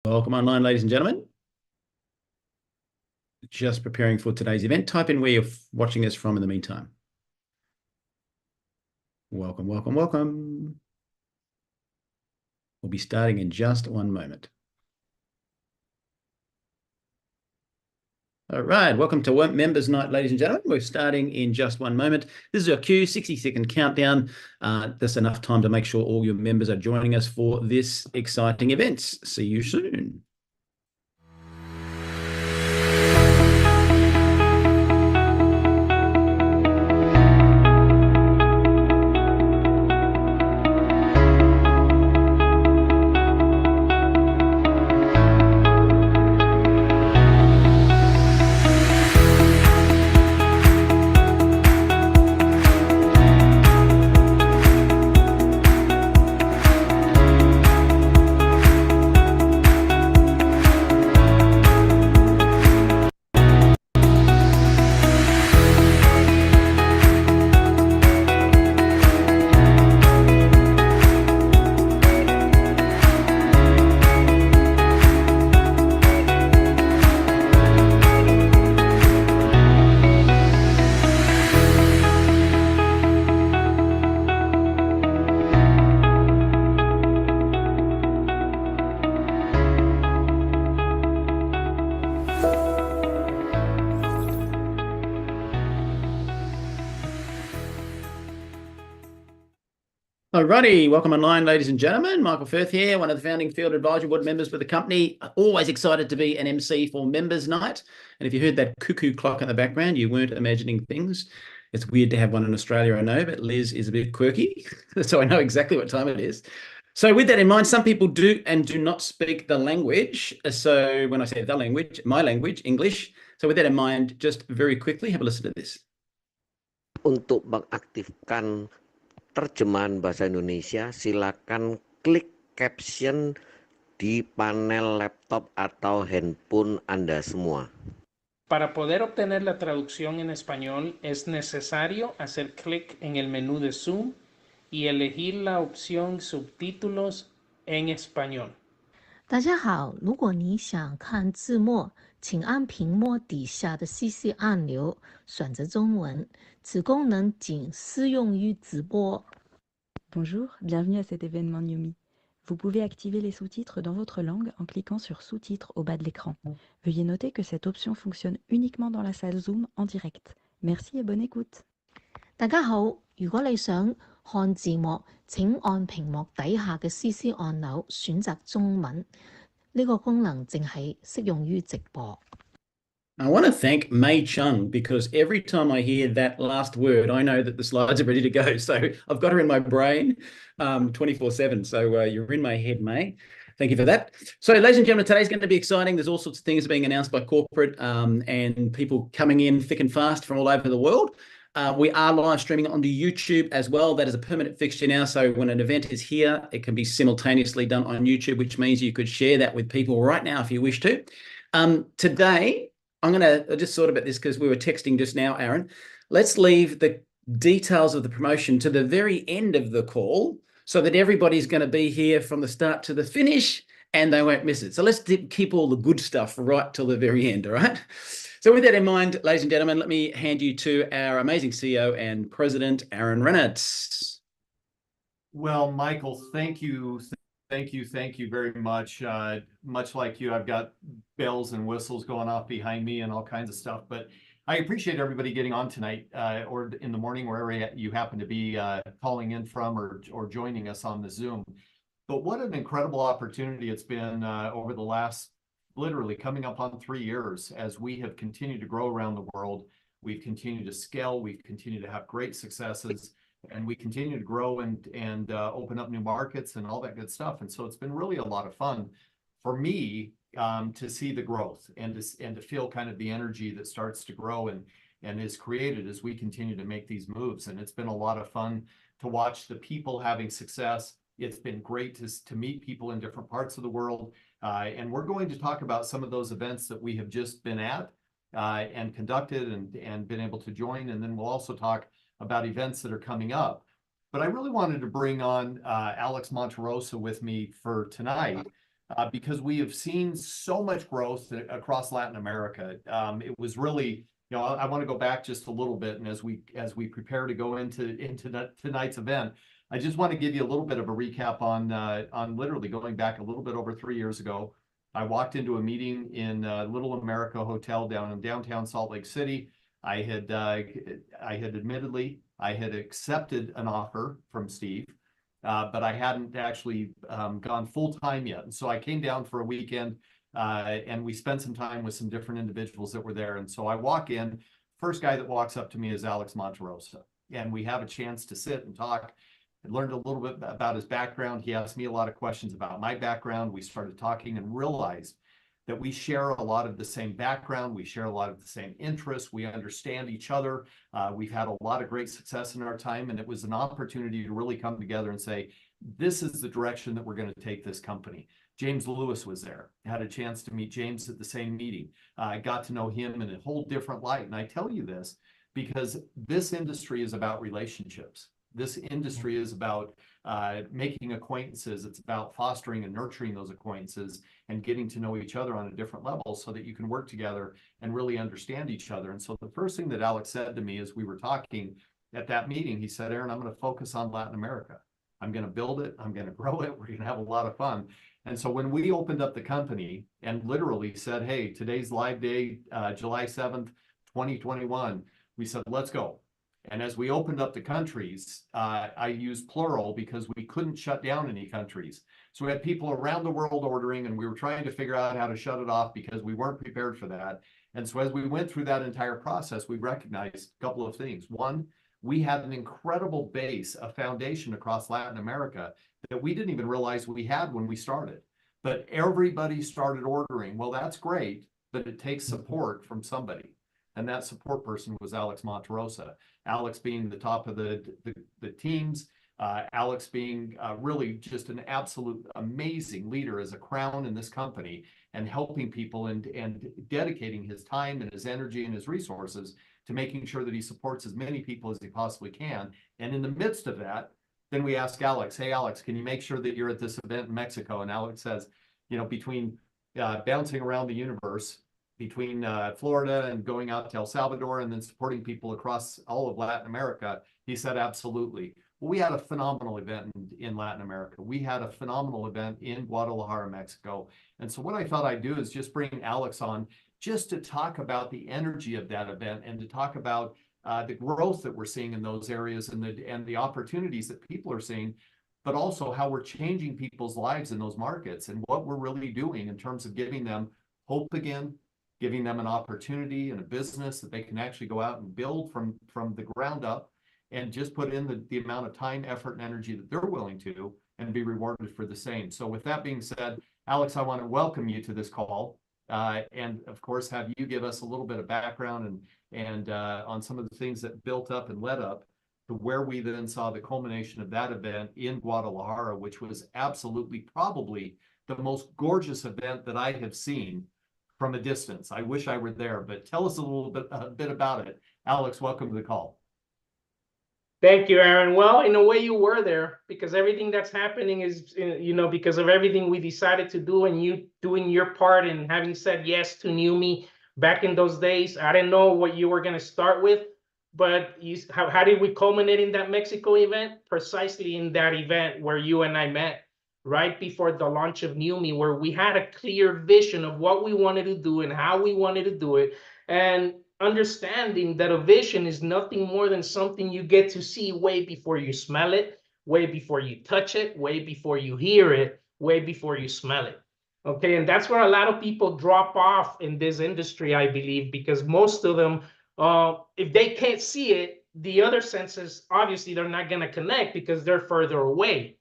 Welcome online, ladies and gentlemen. Just preparing for today's event. Type in where you're watching us from in the meantime. Welcome, welcome, welcome. We'll be starting in just one moment. All right, welcome to Members Night, ladies and gentlemen. We're starting in just one moment. This is our cue, 60-second countdown. That's enough time to make sure all your members are joining us for this exciting event. See you soon. Alrighty, welcome online, ladies and gentlemen. Michael Firth here, one of the founding Field Advisory Board members with the company. Always excited to be an MC for Members Night. And if you heard that cuckoo clock in the background, you weren't imagining things. It's weird to have one in Australia, I know, but Liz is a bit quirky, so I know exactly what time it is. So with that in mind, some people do and do not speak the language. So when I say the language, my language, English. So with that in mind, just very quickly, have a listen to this. Untuk mengaktifkan terjemahan bahasa Indonesia, silakan klik caption di panel laptop atau handphone Anda semua. Para poder obtener la traducción en español, es necesario hacer clic en el menú de Zoom y elegir la opción Subtítulos en español. 大家好，如果你想看字幕，请按屏幕底下的 CC 按钮，选择中文。此功能仅适用于直播。Bonjour, bienvenue à cet événement Newme. Vous pouvez activer les sous-titres dans votre langue en cliquant sur Sous-titres au bas de l'écran. Veuillez noter que cette option fonctionne uniquement dans la salle Zoom en direct. Merci et bonne écoute. 大家好，如果你想看字幕，請按屏幕底下嘅 CC 按鈕選擇中文。呢個功能淨係適用於直播。I want to thank Mei Chung because every time I hear that last word, I know that the slides are ready to go. So I've got her in my brain 24/7. So you're in my head, Mei. Thank you for that. So ladies and gentlemen, today's going to be exciting. There's all sorts of things being announced by corporate and people coming in thick and fast from all over the world. We are live streaming onto YouTube as well. That is a permanent fixture now. So when an event is here, it can be simultaneously done on YouTube, which means you could share that with people right now if you wish to. Today, I'm going to just sort about this because we were texting just now, Aaron. Let's leave the details of the promotion to the very end of the call so that everybody's going to be here from the start to the finish and they won't miss it. So let's keep all the good stuff right till the very end, all right? So with that in mind, ladies and gentlemen, let me hand you to our amazing CEO and President, Aaron Reynolds. Well, Michael, thank you very much. Much like you, I've got bells and whistles going off behind me and all kinds of stuff, but I appreciate everybody getting on tonight or in the morning, wherever you happen to be calling in from or joining us on the Zoom. But what an incredible opportunity it's been over the last, literally coming up on 3 years as we have continued to grow around the world. We've continued to scale, we've continued to have great successes, and we continue to grow and open up new markets and all that good stuff. And so it's been really a lot of fun for me to see the growth and to feel kind of the energy that starts to grow and is created as we continue to make these moves. And it's been a lot of fun to watch the people having success. It's been great to meet people in different parts of the world. And we're going to talk about some of those events that we have just been at and conducted and been able to join. And then we'll also talk about events that are coming up. But I really wanted to bring on Alex Monterosa with me for tonight because we have seen so much growth across Latin America. It was really, you know, I want to go back just a little bit, and as we prepare to go into tonight's event, I just want to give you a little bit of a recap on literally going back a little bit over 3 years ago. I walked into a meeting in Little America Hotel down in downtown Salt Lake City. I had admittedly accepted an offer from Steve, but I hadn't actually gone full time yet. And so I came down for a weekend, and we spent some time with some different individuals that were there. And so I walk in, first guy that walks up to me is Alex Monterosa, and we have a chance to sit and talk. I learned a little bit about his background. He asked me a lot of questions about my background. We started talking and realized that we share a lot of the same background. We share a lot of the same interests. We understand each other. We've had a lot of great success in our time, and it was an opportunity to really come together and say, this is the direction that we're going to take this company. James Lewis was there. I had a chance to meet James at the same meeting. I got to know him in a whole different light. And I tell you this because this industry is about relationships. This industry is about making acquaintances. It's about fostering and nurturing those acquaintances and getting to know each other on a different level so that you can work together and really understand each other. And so the first thing that Alex said to me as we were talking at that meeting, he said, Aaron, I'm going to focus on Latin America. I'm going to build it. I'm going to grow it. We're going to have a lot of fun. And so when we opened up the company and literally said, hey, today's live day, July 7th, 2021, we said, let's go. And as we opened up the countries, I used plural because we couldn't shut down any countries. So we had people around the world ordering, and we were trying to figure out how to shut it off because we weren't prepared for that. And so as we went through that entire process, we recognized a couple of things. One, we had an incredible base, a foundation across Latin America that we didn't even realize we had when we started. But everybody started ordering. Well, that's great, but it takes support from somebody. And that support person was Alex Monterosa. Alex being the top of the teams, Alex being really just an absolute amazing leader as a crown in this company and helping people and dedicating his time and his energy and his resources to making sure that he supports as many people as he possibly can. And in the midst of that, then we ask Alex, hey, Alex, can you make sure that you're at this event in Mexico? And Alex says, you know, between bouncing around the universe, between Florida and going out to El Salvador and then supporting people across all of Latin America, he said, absolutely. Well, we had a phenomenal event in Latin America. We had a phenomenal event in Guadalajara, Mexico. And so what I thought I'd do is just bring Alex on just to talk about the energy of that event and to talk about the growth that we're seeing in those areas and the opportunities that people are seeing, but also how we're changing people's lives in those markets and what we're really doing in terms of giving them hope again, giving them an opportunity and a business that they can actually go out and build from the ground up and just put in the amount of time, effort, and energy that they're willing to and be rewarded for the same. So with that being said, Alex, I want to welcome you to this call and of course have you give us a little bit of background and on some of the things that built up and led up to where we then saw the culmination of that event in Guadalajara, which was absolutely probably the most gorgeous event that I have seen from a distance. I wish I were there, but tell us a bit about it. Alex, welcome to the call. Thank you, Aaron. Well, in a way you were there because everything that's happening is, you know, because of everything we decided to do and you doing your part and having said yes to NewMe back in those days. I didn't know what you were going to start with, but how did we culminate in that Mexico event? Precisely in that event where you and I met right before the launch of NewMe, where we had a clear vision of what we wanted to do and how we wanted to do it. And understanding that a vision is nothing more than something you get to see way before you smell it, way before you touch it, way before you hear it, way before you smell it. Okay, and that's where a lot of people drop off in this industry, I believe, because most of them, if they can't see it, the other senses, obviously, they're not going to connect because they're further away.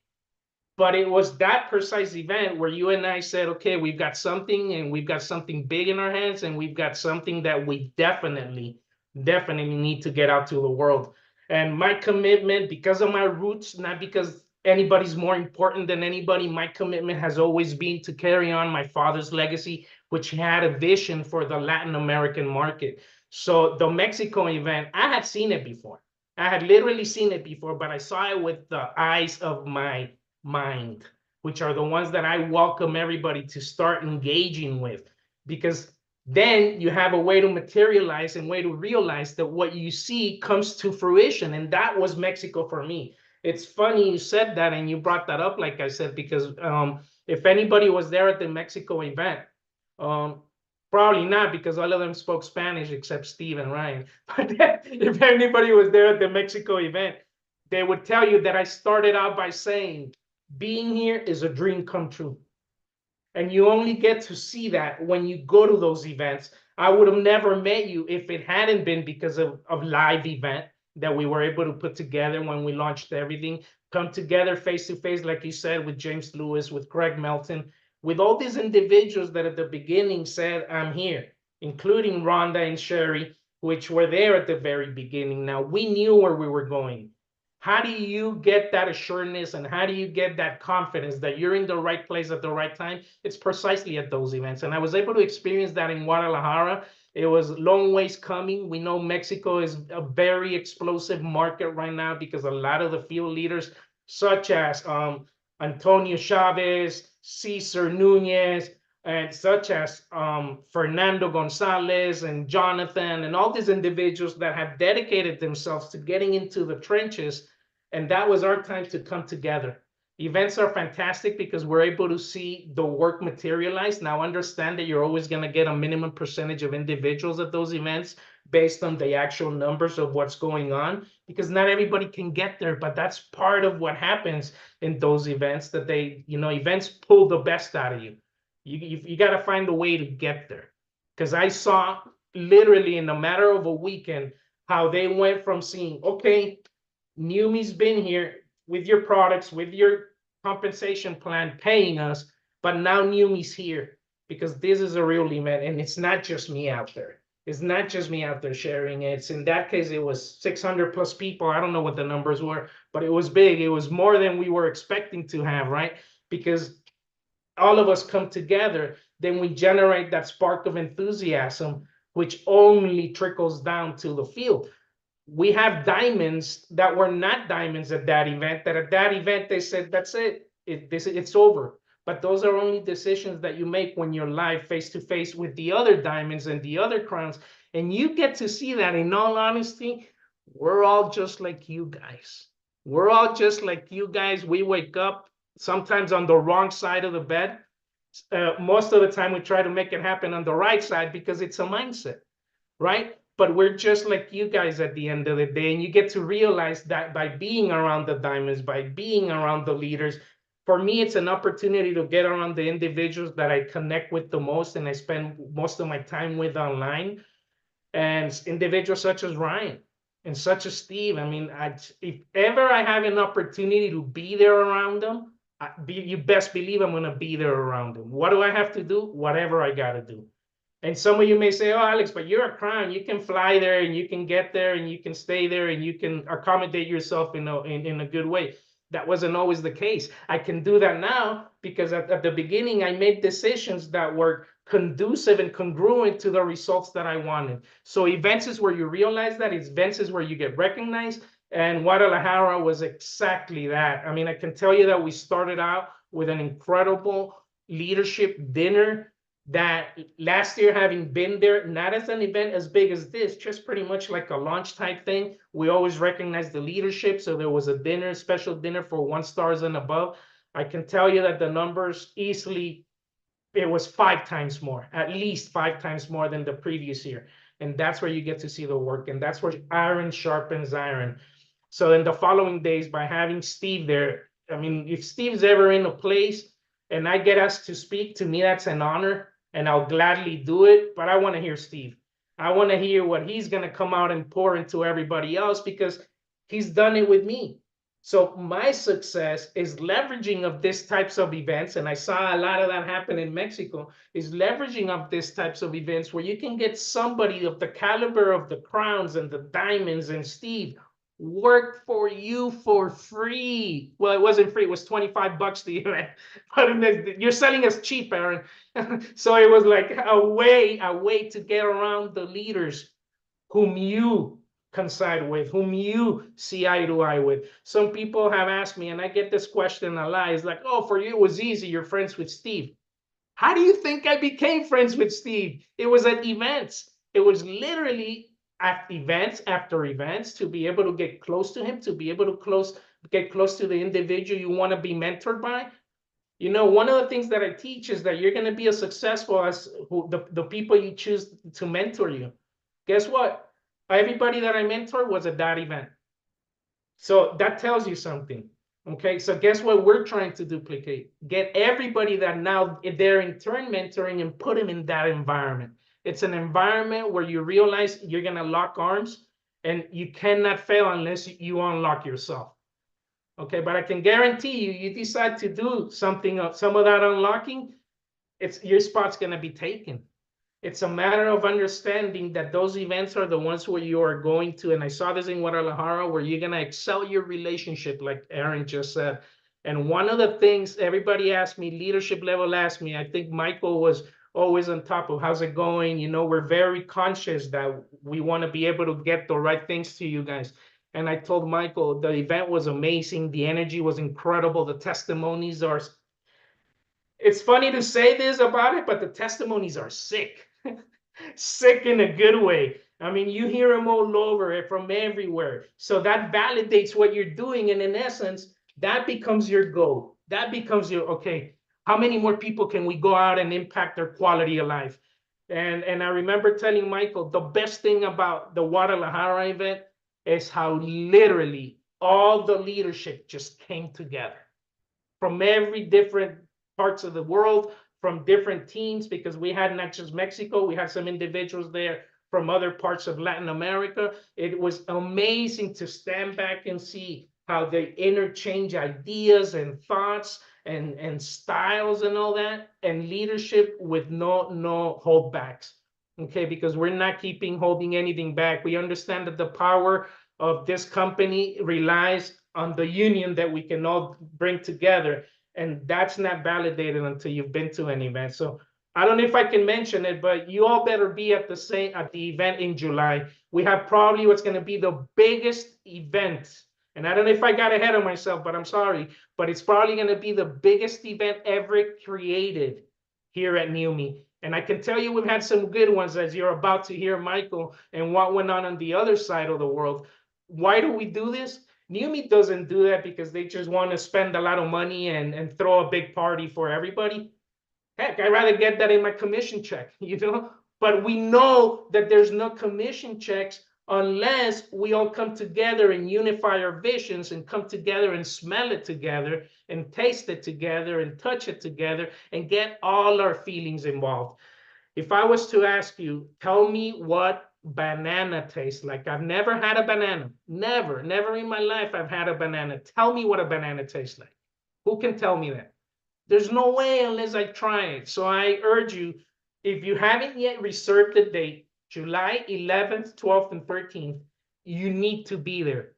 But it was that precise event where you and I said, okay, we've got something and we've got something big in our hands and we've got something that we definitely need to get out to the world. And my commitment, because of my roots, not because anybody's more important than anybody, my commitment has always been to carry on my father's legacy, which had a vision for the Latin American market. So the Mexico event, I had seen it before. I had literally seen it before, but I saw it with the eyes of my mind. which are the ones that I welcome everybody to start engaging with, because then you have a way to materialize and way to realize that what you see comes to fruition. And that was Mexico for me. It's funny you said that and you brought that up, like I said, because if anybody was there at the Mexico event, probably not, because all of them spoke Spanish except Steve and Ryan. But if anybody was there at the Mexico event, they would tell you that I started out by saying, being here is a dream come true. And you only get to see that when you go to those events. I would have never met you if it hadn't been because of live event that we were able to put together when we launched everything, come together face to face, like you said, with James Lewis, with Craig Melton, with all these individuals that at the beginning said, I'm here, including Rhonda and Sherry, which were there at the very beginning. Now, we knew where we were going. How do you get that assurance and how do you get that confidence that you're in the right place at the right time? It's precisely at those events. And I was able to experience that in Guadalajara. It was long ways coming. We know Mexico is a very explosive market right now because a lot of the field leaders, such as Antonio Chavez, Cesar Nunez, and such as Fernando Gonzalez and Jonathan and all these individuals that have dedicated themselves to getting into the trenches. And that was our time to come together. Events are fantastic because we're able to see the work materialize. Now, understand that you're always going to get a minimum percentage of individuals at those events based on the actual numbers of what's going on, because not everybody can get there, but that's part of what happens in those events, that they, events pull the best out of you. You got to find a way to get there. Because I saw literally in a matter of a weekend how they went from seeing, okay, NUMMI's been here with your products, with your compensation plan, paying us, but now NUMMI's here because this is a real event and it's not just me out there. It's not just me out there sharing it. It's in that case, it was 600 plus people. I don't know what the numbers were, but it was big. It was more than we were expecting to have, right? Because all of us come together, then we generate that spark of enthusiasm, which only trickles down to the field. We have diamonds that were not diamonds at that event, that at that event they said, that's it, it's over. But those are only decisions that you make when you're live face to face with the other diamonds and the other crowns. And you get to see that, in all honesty, we're all just like you guys. We're all just like you guys. We wake up sometimes on the wrong side of the bed. Most of the time we try to make it happen on the right side because it's a mindset, right? But we're just like you guys at the end of the day. And you get to realize that by being around the diamonds, by being around the leaders, for me, it's an opportunity to get around the individuals that I connect with the most and I spend most of my time with online. And individuals such as Ryan and such as Steve. I mean, if ever I have an opportunity to be there around them, you best believe I'm going to be there around them. What do I have to do? Whatever I got to do. And some of you may say, oh, Alex, but you're a crown. You can fly there and you can get there and you can stay there and you can accommodate yourself in a good way. That wasn't always the case. I can do that now because at the beginning, I made decisions that were conducive and congruent to the results that I wanted. So events is where you realize that. Events is where you get recognized. And Guadalajara was exactly that. I mean, I can tell you that we started out with an incredible leadership dinner that last year, having been there, not as an event as big as this, just pretty much like a launch type thing. We always recognize the leadership. So there was a dinner, special dinner for 1 stars and above. I can tell you that the numbers easily, it was 5 times more, at least 5 times more than the previous year. And that's where you get to see the work. And that's where iron sharpens iron. So in the following days, by having Steve there, I mean, if Steve's ever in a place and I get asked to speak, to me, that's an honor. And I'll gladly do it, but I want to hear Steve. I want to hear what he's going to come out and pour into everybody else because he's done it with me. So my success is leveraging of these types of events, and I saw a lot of that happen in Mexico, is leveraging of these types of events where you can get somebody of the caliber of the crowns and the diamonds and Steve work for you for free. Well, it wasn't free. It was $25 the event, but you're selling us cheap, Aaron. So it was like a way to get around the leaders whom you coincide with, whom you see eye to eye with. Some people have asked me, and I get this question a lot, it's like, oh, for you it was easy, you're friends with Steve. How do you think I became friends with Steve? It was at events. It was literally at events after events, to be able to get close to him, to be able to get close to the individual you want to be mentored by. You know, one of the things that I teach is that you're going to be as successful as the people you choose to mentor you. Guess what? Everybody that I mentor was at that event. So that tells you something. Okay, so guess what we're trying to duplicate? Get everybody that now they're in turn mentoring and put them in that environment. It's an environment where you realize you're going to lock arms, and you cannot fail unless you unlock yourself. Okay, but I can guarantee you decide to do something of some of that unlocking, your spot's going to be taken. It's a matter of understanding that those events are the ones where you are going to, and I saw this in Guadalajara, where you're going to excel your relationship, like Aaron just said. And one of the things everybody asked me, leadership level asked me, I think Michael was always on top of how's it going. You know, we're very conscious that we want to be able to get the right things to you guys. And I told Michael, the event was amazing. The energy was incredible. The testimonies are, it's funny to say this about it, but the testimonies are sick. Sick in a good way. I mean, you hear them all over from everywhere. So that validates what you're doing. And in essence, that becomes your goal. That becomes your, okay, how many more people can we go out and impact their quality of life? And I remember telling Michael, the best thing about the Guadalajara event is how literally all the leadership just came together from every different parts of the world, from different teams, because we had not just Mexico, we had some individuals there from other parts of Latin America. It was amazing to stand back and see how they interchange ideas and thoughts and styles and all that, and leadership with no holdbacks. Okay, because we're not holding anything back. We understand that the power of this company relies on the union that we can all bring together. And that's not validated until you've been to an event. So I don't know if I can mention it, but you all better be at the event in July. We have probably what's going to be the biggest event. And I don't know if I got ahead of myself, but I'm sorry. But it's probably going to be the biggest event ever created here at NewMe. And I can tell you we've had some good ones, as you're about to hear, Michael, and what went on the other side of the world. Why do we do this? NewMe doesn't do that because they just want to spend a lot of money and throw a big party for everybody. Heck, I'd rather get that in my commission check, you know? But we know that there's no commission checks unless we all come together and unify our visions and come together and smell it together and taste it together and touch it together and get all our feelings involved. If I was to ask you, tell me what banana tastes like. I've never had a banana. Never in my life I've had a banana. Tell me what a banana tastes like. Who can tell me that? There's no way unless I try it. So I urge you, if you haven't yet reserved the date, July 11th, 12th, and 13th, you need to be there.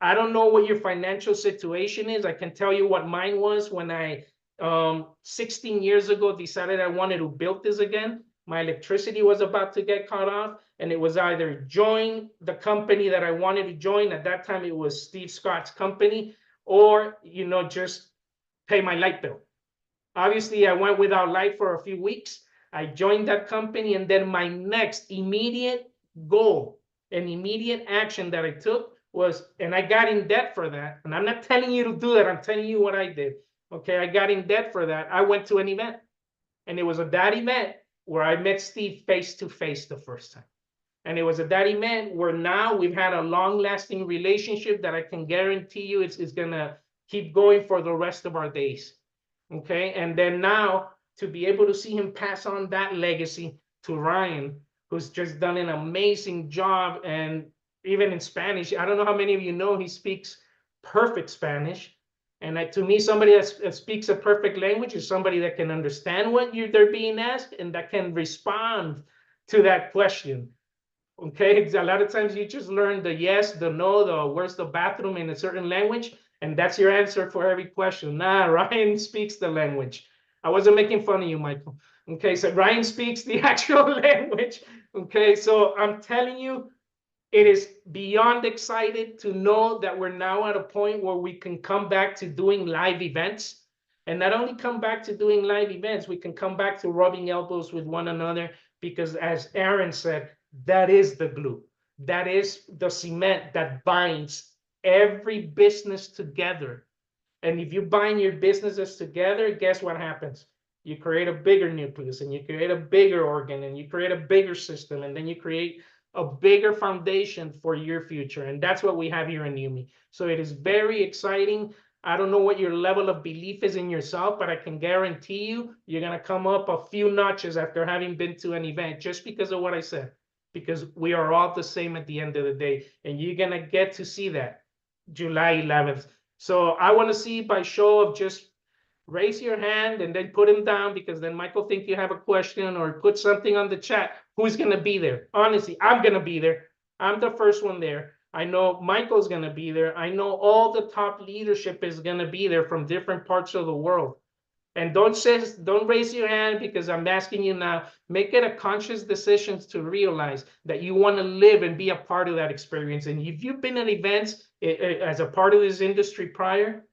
I don't know what your financial situation is. I can tell you what mine was when I 16 years ago decided I wanted to build this again. My electricity was about to get cut off, and it was either join the company that I wanted to join. At that time, it was Steve Scott's company, or, you know, just pay my light bill. Obviously, I went without light for a few weeks. I joined that company, and then my next immediate goal and immediate action that I took was, and I got in debt for that. And I'm not telling you to do that. I'm telling you what I did. Okay, I got in debt for that. I went to an event, and it was at that event where I met Steve face to face the first time. And it was at that event where now we've had a long-lasting relationship that I can guarantee you it's going to keep going for the rest of our days. Okay, and then now to be able to see him pass on that legacy to Ryan, who's just done an amazing job. And even in Spanish, I don't know how many of you know he speaks perfect Spanish. And to me, somebody that speaks a perfect language is somebody that can understand what they're being asked and that can respond to that question. Okay, a lot of times you just learn the yes, the no, the where's the bathroom in a certain language, and that's your answer for every question. Nah, Ryan speaks the language. I wasn't making fun of you, Michael. Okay, so Ryan speaks the actual language. Okay, so I'm telling you, It is beyond excited to know that we're now at a point where we can come back to doing live events. And not only come back to doing live events, we can come back to rubbing elbows with one another, because as Aaron said, that is the glue. That is the cement that binds every business together. And if you bind your businesses together, guess what happens? You create a bigger nucleus, and you create a bigger organ, and you create a bigger system, and then you create a bigger foundation for your future. And that's what we have here in Yumi. So it is very exciting. I don't know what your level of belief is in yourself, but I can guarantee you, you're going to come up a few notches after having been to an event, just because of what I said, because we are all the same at the end of the day. And you're going to get to see that July 11th. So I want to see by show of just raise your hand and then put him down, because then Michael think you have a question, or put something on the chat. Who's going to be there? Honestly, I'm going to be there. I'm the first one there. I know Michael's going to be there. I know all the top leadership is going to be there from different parts of the world. And don't raise your hand because I'm asking you now. Make it a conscious decision to realize that you want to live and be a part of that experience. And if you've been at events as a part of this industry prior,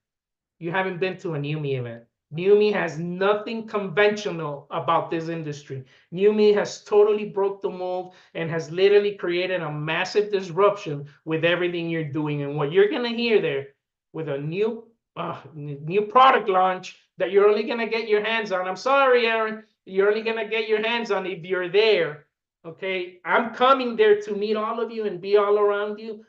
you haven't been to a NUMMI event. NUMMI has nothing conventional about this industry. NUMMI has totally broke the mold and has literally created a massive disruption with everything you're doing. And what you're going to hear there with a new product launch that you're only going to get your hands on. I'm sorry, Aaron. You're only going to get your hands on if you're there. Okay. I'm coming there to meet all of you and be all around you.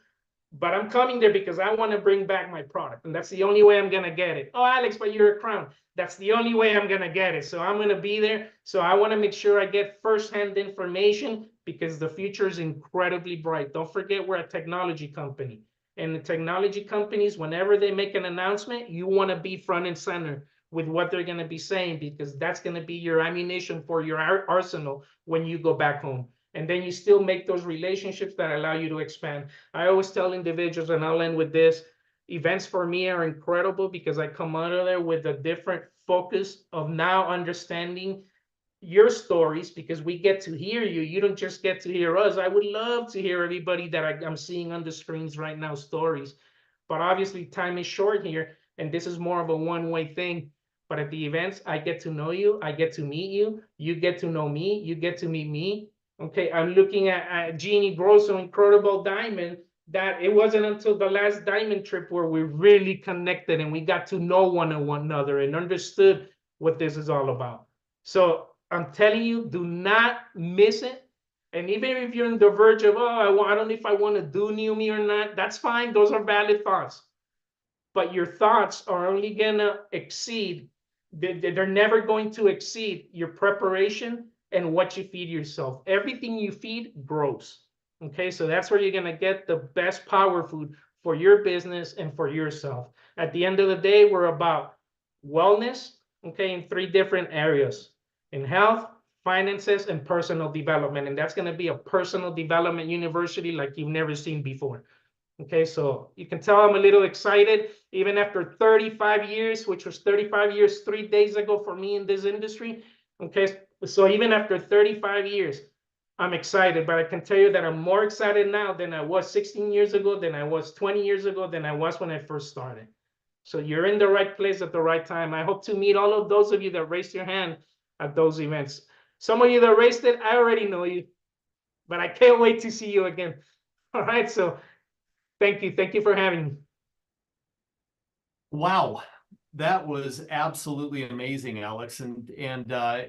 But I'm coming there because I want to bring back my product. And that's the only way I'm going to get it. Oh, Alex, but you're a crown. That's the only way I'm going to get it. So I'm going to be there. So I want to make sure I get firsthand information, because the future is incredibly bright. Don't forget, we're a technology company. And the technology companies, whenever they make an announcement, you want to be front and center with what they're going to be saying, because that's going to be your ammunition for your arsenal when you go back home. And then you still make those relationships that allow you to expand. I always tell individuals, and I'll end with this, events for me are incredible because I come out of there with a different focus of now understanding your stories, because we get to hear you. You don't just get to hear us. I would love to hear everybody that I'm seeing on the screens right now stories. But obviously time is short here, and this is more of a one-way thing. But at the events, I get to know you. I get to meet you. You get to know me. You get to meet me. Okay, I'm looking at Jeannie Grosso, Incredible Diamond, that it wasn't until the last diamond trip where we really connected and we got to know one another and understood what this is all about. So I'm telling you, do not miss it. And even if you're on the verge of, oh, I don't know if I want to do NUMMI or not, that's fine. Those are valid thoughts. But your thoughts are only going to exceed, they're never going to exceed your preparation and what you feed yourself. Everything you feed grows. Okay, so that's where you're going to get the best power food for your business and for yourself. At the end of the day, we're about wellness, okay, in 3 different areas: in health, finances, and personal development. And that's going to be a personal development university like you've never seen before. Okay, so you can tell I'm a little excited, even after 35 years, which was 35 years, 3 days ago for me in this industry. Okay, so even after 35 years, I'm excited, but I can tell you that I'm more excited now than I was 16 years ago, than I was 20 years ago, than I was when I first started. So you're in the right place at the right time. I hope to meet all of those of you that raised your hand at those events. Some of you that raised it, I already know you, but I can't wait to see you again. All right, so thank you. Thank you for having me. Wow. That was absolutely amazing, Alex. And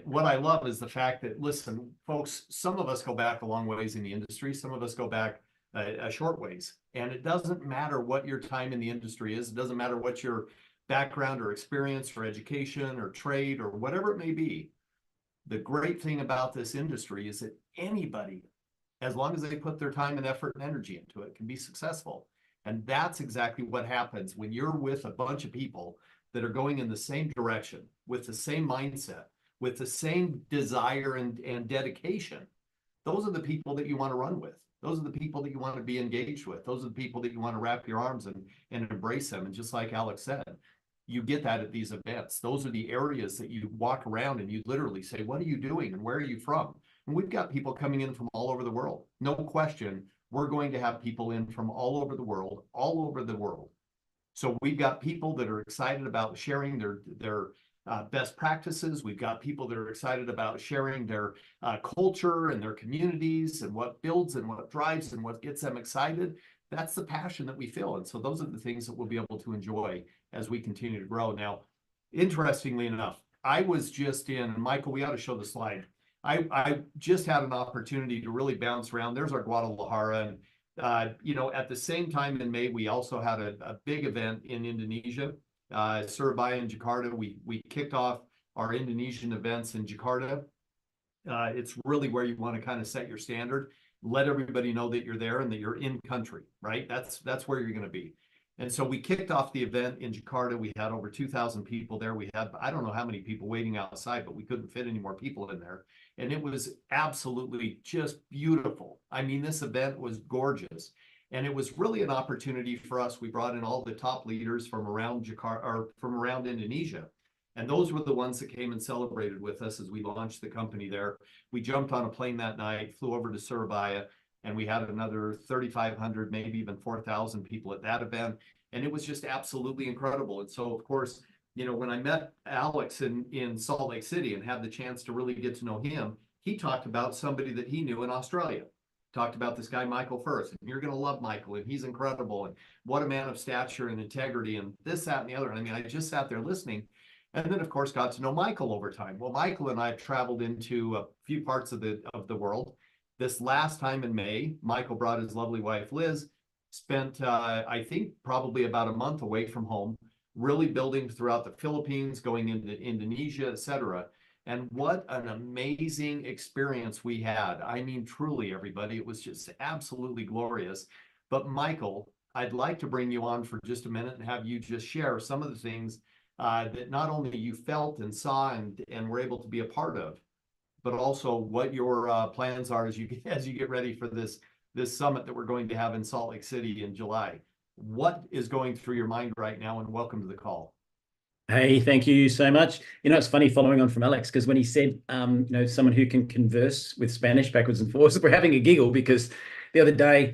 what I love is the fact that, listen, folks, some of us go back a long ways in the industry. Some of us go back a short ways. And it doesn't matter what your time in the industry is. It doesn't matter what your background or experience or education or trade or whatever it may be. The great thing about this industry is that anybody, as long as they put their time and effort and energy into it, can be successful. And that's exactly what happens when you're with a bunch of people that are going in the same direction, with the same mindset, with the same desire and dedication. Those are the people that you want to run with. Those are the people that you want to be engaged with. Those are the people that you want to wrap your arms and embrace them. And just like Alex said, you get that at these events. Those are the areas that you walk around and you literally say, what are you doing and where are you from? And we've got people coming in from all over the world. No question, we're going to have people in from all over the world, all over the world. So we've got people that are excited about sharing their best practices. We've got people that are excited about sharing their culture and their communities and what builds and what drives and what gets them excited. That's the passion that we feel. And so those are the things that we'll be able to enjoy as we continue to grow. Now, interestingly enough, I was just in, Michael, we ought to show the slide. I just had an opportunity to really bounce around. There's our Guadalajara. And, you know, at the same time in May, we also had a big event in Indonesia, Surabaya and Jakarta. We kicked off our Indonesian events in Jakarta. It's really where you want to kind of set your standard, let everybody know that you're there and that you're in country, right? That's where you're going to be. And so we kicked off the event in Jakarta. We had over 2,000 people there. We had, I don't know how many people waiting outside, but we couldn't fit any more people in there. And it was absolutely just beautiful. I mean, this event was gorgeous. And it was really an opportunity for us. We brought in all the top leaders from around Jakarta, or from around Indonesia. And those were the ones that came and celebrated with us as we launched the company there. We jumped on a plane that night, flew over to Surabaya, and we had another 3,500, maybe even 4,000 people at that event. And it was just absolutely incredible. And so, of course, you know, when I met Alex in Salt Lake City and had the chance to really get to know him, he talked about somebody that he knew in Australia. Talked about this guy, Michael Firth. And you're going to love Michael, and he's incredible. And what a man of stature and integrity, and this, that, and the other. And I mean, I just sat there listening. And then, of course, got to know Michael over time. Well, Michael and I have traveled into a few parts of the world. This last time in May, Michael brought his lovely wife, Liz, spent, I think, probably about a month away from home, really building throughout the Philippines, going into Indonesia, etc. And what an amazing experience we had. I mean, truly, everybody, it was just absolutely glorious. But Michael, I'd like to bring you on for just a minute and have you just share some of the things that not only you felt and saw and were able to be a part of, but also what your plans are as you get ready for this summit that we're going to have in Salt Lake City in July. What is going through your mind right now? And welcome to the call. Hey, thank you so much. You know, it's funny following on from Alex, because when he said, you know, someone who can converse with Spanish backwards and forwards, we're having a giggle because the other day,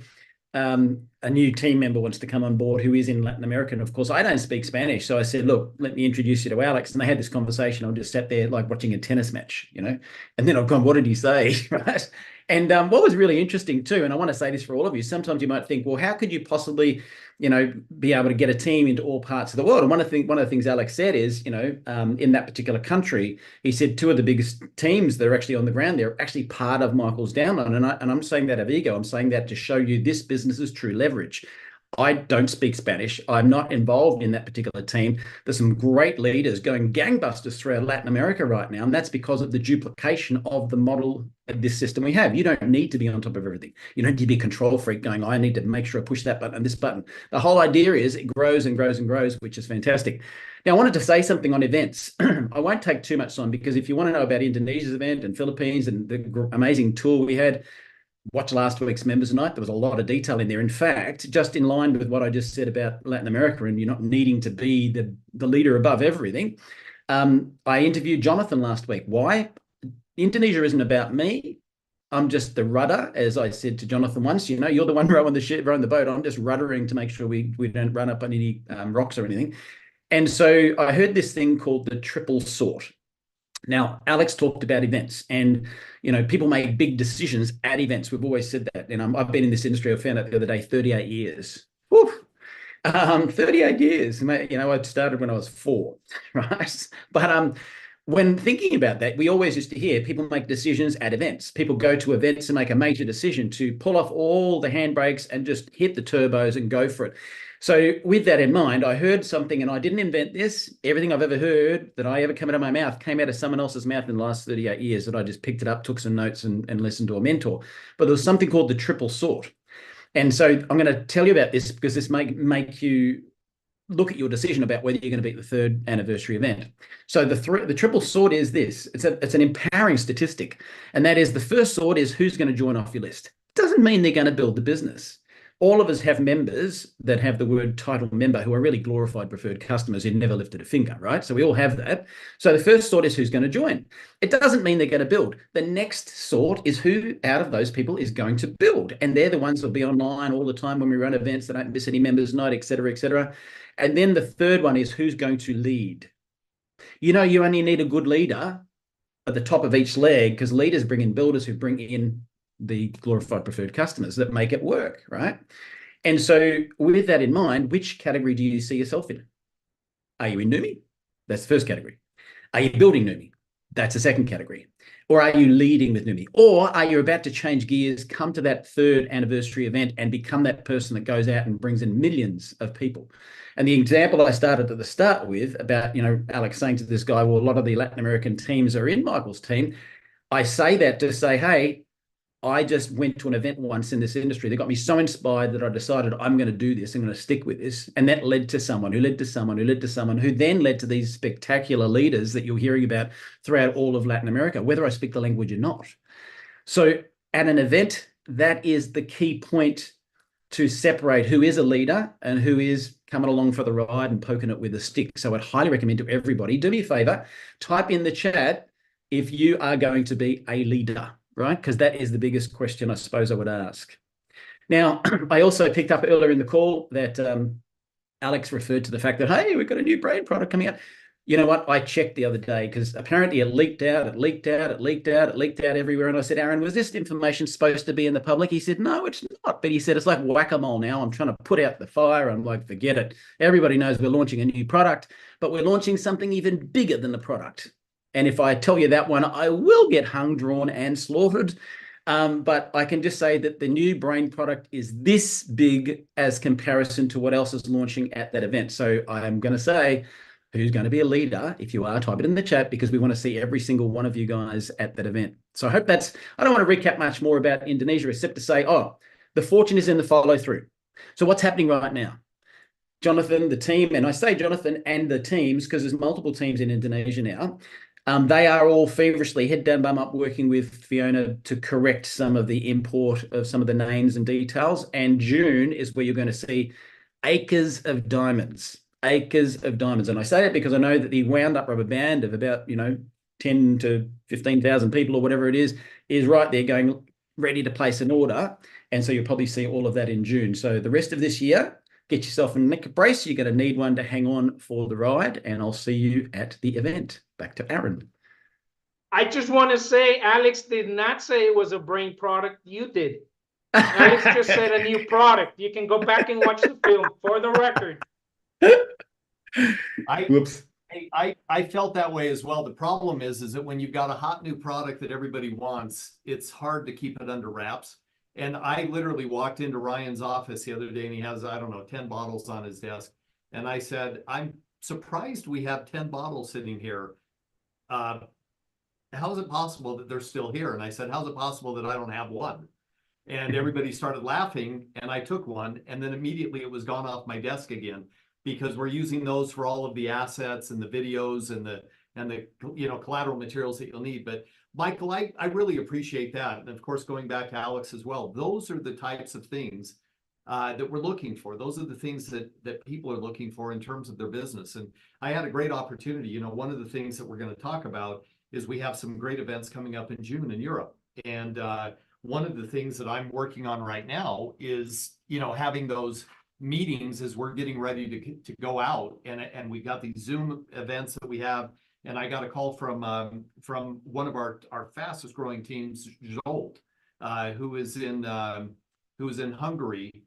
a new team member wants to come on board who is in Latin America. And of course, I don't speak Spanish. So I said, look, let me introduce you to Alex. And they had this conversation. I just sat there like watching a tennis match, you know, and then I've gone, what did he say? Right. And what was really interesting too, and I want to say this for all of you, sometimes you might think, well, how could you possibly, you know, be able to get a team into all parts of the world? And one of the things Alex said is, you know, in that particular country, he said two of the biggest teams that are actually on the ground, they're actually part of Michael's downline. And I'm saying that of ego. I'm saying that to show you this business's true leverage. I don't speak Spanish. I'm not involved in that particular team. There's some great leaders going gangbusters throughout Latin America right now, and that's because of the duplication of the model of this system we have. You don't need to be on top of everything. You don't need to be a control freak going, I need to make sure I push that button and this button. The whole idea is it grows and grows and grows, which is fantastic. Now, I wanted to say something on events. I won't take too much time, because if you want to know about Indonesia's event and Philippines and the amazing tour we had, watch last week's Members Night. There was a lot of detail in there. In fact, just in line with what I just said about Latin America and you're not needing to be the leader above everything, I interviewed Jonathan last week. Why? Indonesia isn't about me. I'm just the rudder, as I said to Jonathan once. You know, you're the one rowing the boat. I'm just ruddering to make sure we don't run up on any rocks or anything. And so I heard this thing called the triple sort. Now, Alex talked about events, and, you know, people make big decisions at events. We've always said that. And I've been in this industry, I found out the other day, 38 years. Woo! 38 years. You know, I started when I was 4, right? But when thinking about that, we always used to hear people make decisions at events. People go to events and make a major decision to pull off all the handbrakes and just hit the turbos and go for it. So with that in mind, I heard something, and I didn't invent this. Everything I've ever heard that I ever come out of my mouth came out of someone else's mouth in the last 38 years that I just picked it up, took some notes and listened to a mentor. But there was something called the triple sort. And so I'm going to tell you about this because this may make you look at your decision about whether you're going to be at the 3rd anniversary event. So the triple sort is this. It's an empowering statistic. And that is, the first sort is who's going to join off your list. It doesn't mean they're going to build the business. all of us have members that have the word title member who are really glorified preferred customers who never lifted a finger, right? So we all have that. So the first sort is who's going to join. It doesn't mean they're going to build. The next sort is who out of those people is going to build. And they're the ones who'll be online all the time when we run events. They don't miss any members night, et cetera, et cetera. And then the third one is who's going to lead. You know, you only need a good leader at the top of each leg, because leaders bring in builders who bring in the glorified preferred customers that make it work, right? And so with that in mind, which category do you see yourself in? Are you in Numi? That's the first category. Are you building Numi? That's the second category. Or are you leading with Numi? Or are you about to change gears, come to that third anniversary event and become that person that goes out and brings in millions of people? And the example I started at the start with about, you know, Alex saying to this guy, well, a lot of the Latin American teams are in Michael's team. I say that to say, hey, I just went to an event once in this industry that got me so inspired that I decided I'm going to do this. I'm going to stick with this. And that led to someone who led to someone who led to someone who then led to these spectacular leaders that you're hearing about throughout all of Latin America, whether I speak the language or not. So at an event, that is the key point to separate who is a leader and who is coming along for the ride and poking it with a stick. So I'd highly recommend to everybody, do me a favor, type in the chat if you are going to be a leader, right? Because that is the biggest question I suppose I would ask. Now, I also picked up earlier in the call that Alex referred to the fact that, hey, we've got a new brain product coming out. You know what? I checked the other day because apparently it leaked out everywhere. And I said, Aaron, was this information supposed to be in the public? He said, no, it's not. But he said, it's like whack-a-mole now. I'm trying to put out the fire. I'm like, forget it. Everybody knows we're launching a new product, but we're launching something even bigger than the product. And if I tell you that one, I will get hung, drawn, and slaughtered. But I can just say that the new brain product is this big as comparison to what else is launching at that event. So I'm going to say, who's going to be a leader? If you are, type it in the chat because we want to see every single one of you guys at that event. So I hope that's, I don't want to recap much more about Indonesia except to say, oh, the fortune is in the follow through. So what's happening right now? Jonathan, the team, and I say Jonathan and the teams because there's multiple teams in Indonesia now. They are all feverishly head down, bum up, working with Fiona to correct some of the import of some of the names and details. And June is where you're going to see acres of diamonds. Acres of diamonds. And I say that because I know that the wound up rubber band of about, 10 to 15,000 people or whatever it is right there going ready to place an order. And so you'll probably see all of that in June. So the rest of this year, get yourself a neck brace. You're going to need one to hang on for the ride. And I'll see you at the event. Back to Aaron. I just want to say, Alex did not say it was a brain product. You did. Alex just said a new product. You can go back and watch the film for the record. Whoops. I felt that way as well. The problem is that when you've got a hot new product that everybody wants, it's hard to keep it under wraps. And I literally walked into Ryan's office the other day and he has, 10 bottles on his desk. And I said, I'm surprised we have 10 bottles sitting here. How is it possible that they're still here? And I said, how's it possible that I don't have one? And everybody started laughing and I took one and then immediately it was gone off my desk again because we're using those for all of the assets and the videos and the collateral materials that you'll need. But Michael, I really appreciate that. And of course, going back to Alex as well, those are the types of things that we're looking for. Those are the things that people are looking for in terms of their business. And I had a great opportunity. One of the things that we're going to talk about is we have some great events coming up in June in Europe. And one of the things that I'm working on right now is, having those meetings as we're getting ready to go out. And we got these Zoom events that we have. And I got a call from one of our fastest growing teams, Zsolt, who is in Hungary.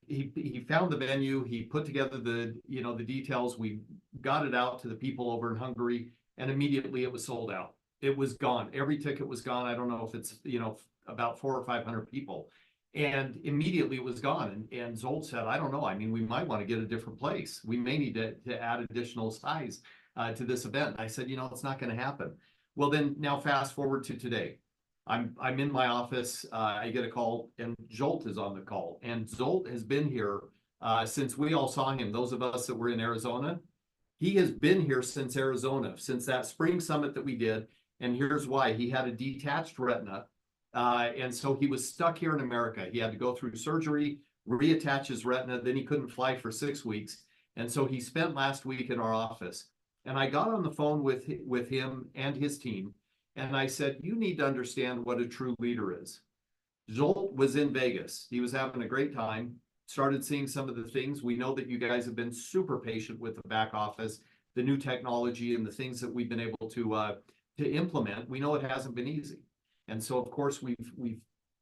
He found the venue. He put together the details. We got it out to the people over in Hungary, and immediately it was sold out. It was gone. Every ticket was gone. I don't know if it's about 400 or 500 people, and immediately it was gone. And Zsolt said, I don't know. I mean, we might want to get a different place. We may need to add additional size to this event. I said, it's not going to happen. Well, then now fast forward to today. I'm in my office. I get a call, and Zsolt is on the call. And Zsolt has been here since we all saw him. Those of us that were in Arizona, he has been here since Arizona, since that spring summit that we did. And here's why: he had a detached retina, and so he was stuck here in America. He had to go through surgery. reattach his retina. Then he couldn't fly for 6 weeks. And so he spent last week in our office. And I got on the phone with him and his team. And I said, you need to understand what a true leader is. Zsolt was in Vegas. He was having a great time, started seeing some of the things. We know that you guys have been super patient with the back office, the new technology and the things that we've been able to implement. We know it hasn't been easy. And so, of course, we've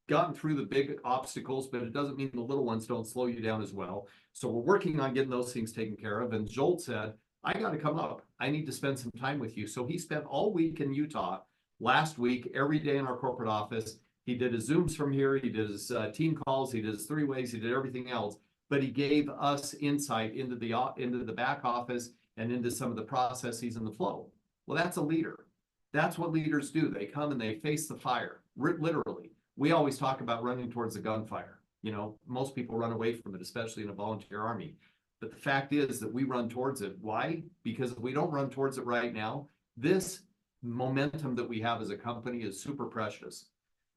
gotten through the big obstacles, but it doesn't mean the little ones don't slow you down as well. So we're working on getting those things taken care of. And Zsolt said, I got to come up. I need to spend some time with you. So he spent all week in Utah last week, every day in our corporate office. He did his Zooms from here. He did his team calls. He did his 3-ways. He did everything else. But he gave us insight into the back office and into some of the processes and the flow. Well, that's a leader. That's what leaders do. They come and they face the fire, literally. We always talk about running towards the gunfire. You know, most people run away from it, especially in a volunteer army. But the fact is that we run towards it. Why? Because if we don't run towards it right now, this momentum that we have as a company is super precious.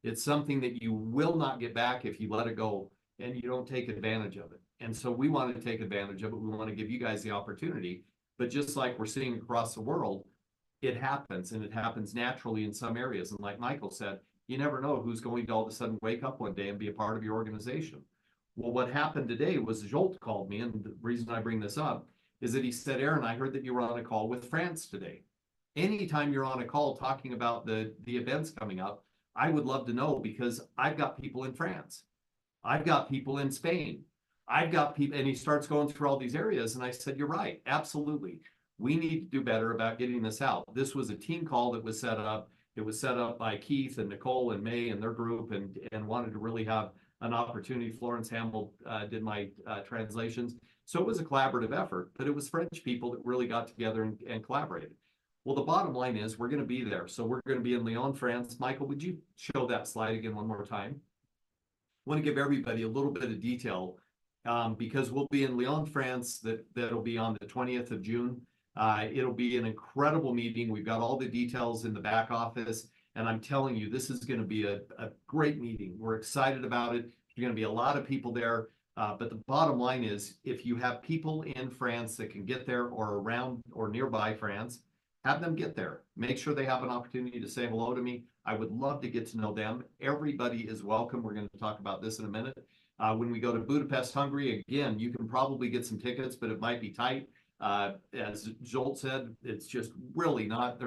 It's something that you will not get back if you let it go and you don't take advantage of it. And so we want to take advantage of it. We want to give you guys the opportunity. But just like we're seeing across the world, it happens, and it happens naturally in some areas. And like Michael said, you never know who's going to all of a sudden wake up one day and be a part of your organization. Well, what happened today was Zsolt called me, and the reason I bring this up is that he said, Aaron, I heard that you were on a call with France today. Anytime you're on a call talking about the events coming up, I would love to know, because I've got people in France. I've got people in Spain. I've got people, and he starts going through all these areas. And I said, you're right. Absolutely. We need to do better about getting this out. This was a team call that was set up. It was set up by Keith and Nicole and May and their group, and wanted to really have an opportunity. Florence Hamill did my translations. So it was a collaborative effort, but it was French people that really got together and collaborated. Well, the bottom line is we're going to be there. So we're going to be in Lyon, France. Michael, would you show that slide again one more time? I want to give everybody a little bit of detail because we'll be in Lyon, France. That'll be on the 20th of June. It'll be an incredible meeting. We've got all the details in the back office. And I'm telling you, this is going to be a great meeting. We're excited about it. There's going to be a lot of people there. But the bottom line is, if you have people in France that can get there or around or nearby France, have them get there. Make sure they have an opportunity to say hello to me. I would love to get to know them. Everybody is welcome. We're going to talk about this in a minute. When we go to Budapest, Hungary, again, you can probably get some tickets, but it might be tight. As Zsolt said, it's just really not.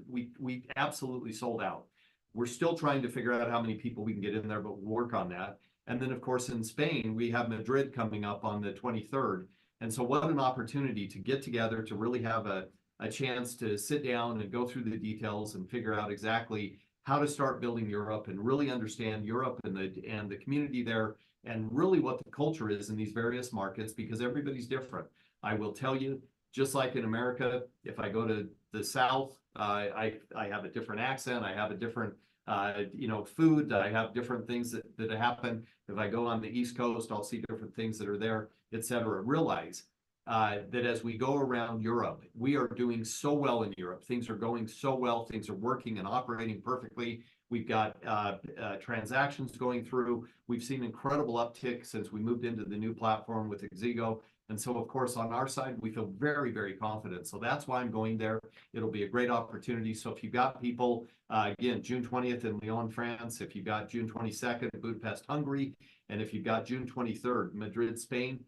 We absolutely sold out. We're still trying to figure out how many people we can get in there, but we'll work on that. And then, of course, in Spain, we have Madrid coming up on the 23rd. And so what an opportunity to get together, to really have a chance to sit down and go through the details and figure out exactly how to start building Europe and really understand Europe and the community there, and really what the culture is in these various markets, because everybody's different. I will tell you, just like in America, if I go to the South, I have a different accent. I have a different, food. I have different things that happen. If I go on the East Coast, I'll see different things that are there, et cetera. Realize that as we go around Europe, we are doing so well in Europe. Things are going so well. Things are working and operating perfectly. We've got transactions going through. We've seen incredible uptick since we moved into the new platform with Exigo. And so, of course, on our side, we feel very, very confident. So that's why I'm going there. It'll be a great opportunity. So if you've got people, again, June 20th in Lyon, France, if you've got June 22nd in Budapest, Hungary, and if you've got June 23rd, Madrid, Spain,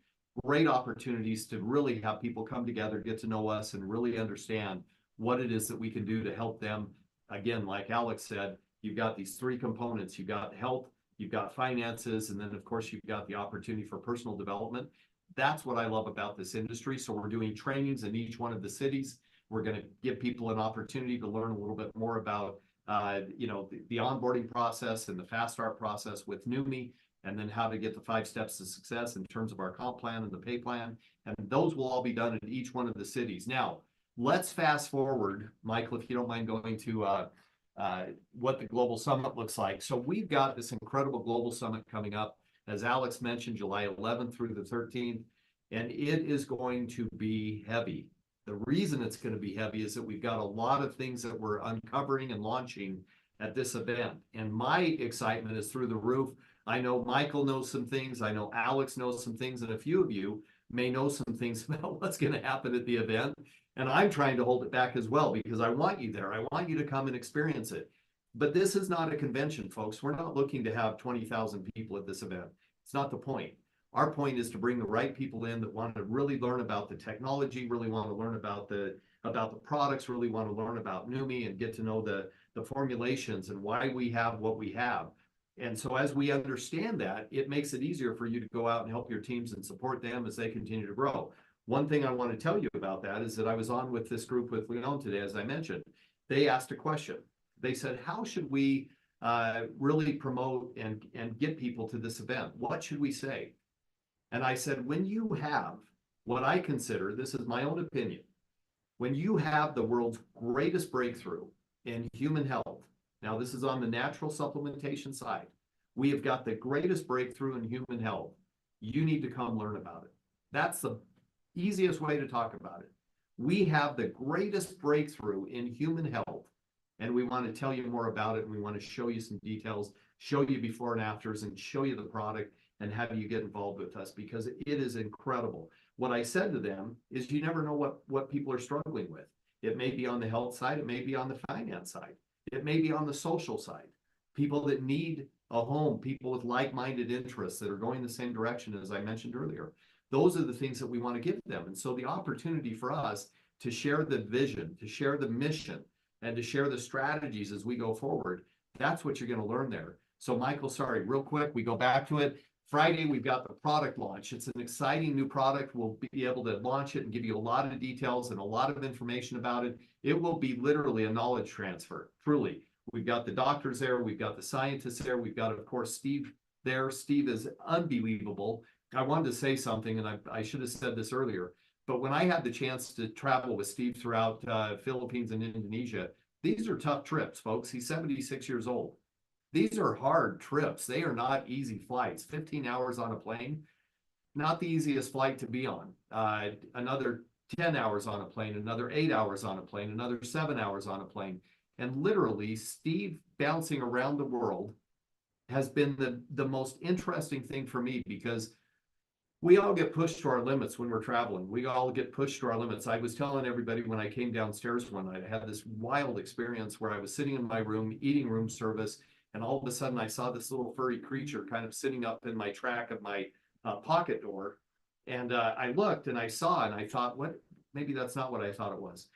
great opportunities to really have people come together, get to know us, and really understand what it is that we can do to help them. Again, like Alex said, you've got these three components. You've got health, you've got finances, and then, of course, you've got the opportunity for personal development. That's what I love about this industry. So we're doing trainings in each one of the cities. We're going to give people an opportunity to learn a little bit more about, the onboarding process and the fast start process with NUMMI, and then how to get the 5 steps to success in terms of our comp plan and the pay plan. And those will all be done in each one of the cities. Now, let's fast forward, Michael, if you don't mind going to what the Global Summit looks like. So we've got this incredible Global Summit coming up, as Alex mentioned, July 11th through the 13th, and it is going to be heavy. The reason it's going to be heavy is that we've got a lot of things that we're uncovering and launching at this event. And my excitement is through the roof. I know Michael knows some things. I know Alex knows some things, and a few of you may know some things about what's going to happen at the event. And I'm trying to hold it back as well because I want you there. I want you to come and experience it. But this is not a convention, folks. We're not looking to have 20,000 people at this event. It's not the point. Our point is to bring the right people in that want to really learn about the technology, really want to learn about the products, really want to learn about NUMMI and get to know the formulations and why we have what we have. And so as we understand that, it makes it easier for you to go out and help your teams and support them as they continue to grow. One thing I want to tell you about that is that I was on with this group with Leon today, as I mentioned. They asked a question. They said, how should we really promote and get people to this event? What should we say? And I said, when you have what I consider, this is my own opinion, when you have the world's greatest breakthrough in human health, now this is on the natural supplementation side, we have got the greatest breakthrough in human health. You need to come learn about it. That's the easiest way to talk about it. We have the greatest breakthrough in human health, and we want to tell you more about it, and we want to show you some details, show you before and afters, and show you the product, and have you get involved with us, because it is incredible. What I said to them is you never know what people are struggling with. It may be on the health side, it may be on the finance side, it may be on the social side. People that need a home, people with like-minded interests that are going the same direction, as I mentioned earlier. Those are the things that we want to give them. And so the opportunity for us to share the vision, to share the mission, and to share the strategies as we go forward, that's what you're going to learn there. So Michael, sorry, real quick, we go back to it. Friday, we've got the product launch. It's an exciting new product. We'll be able to launch it and give you a lot of details and a lot of information about it. It will be literally a knowledge transfer, truly. We've got the doctors there. We've got the scientists there. We've got, of course, Steve there. Steve is unbelievable. I wanted to say something, and I should have said this earlier, but when I had the chance to travel with Steve throughout Philippines and Indonesia, these are tough trips, folks. He's 76 years old. These are hard trips. They are not easy flights. 15 hours on a plane, not the easiest flight to be on. Another 10 hours on a plane, another 8 hours on a plane, another 7 hours on a plane. And literally, Steve bouncing around the world has been the most interesting thing for me, because we all get pushed to our limits when we're traveling. We all get pushed to our limits. I was telling everybody when I came downstairs one night, I had this wild experience where I was sitting in my room, eating room service, and all of a sudden I saw this little furry creature kind of sitting up in my track of my pocket door. And I looked and I saw, and I thought, what? Maybe that's not what I thought it was.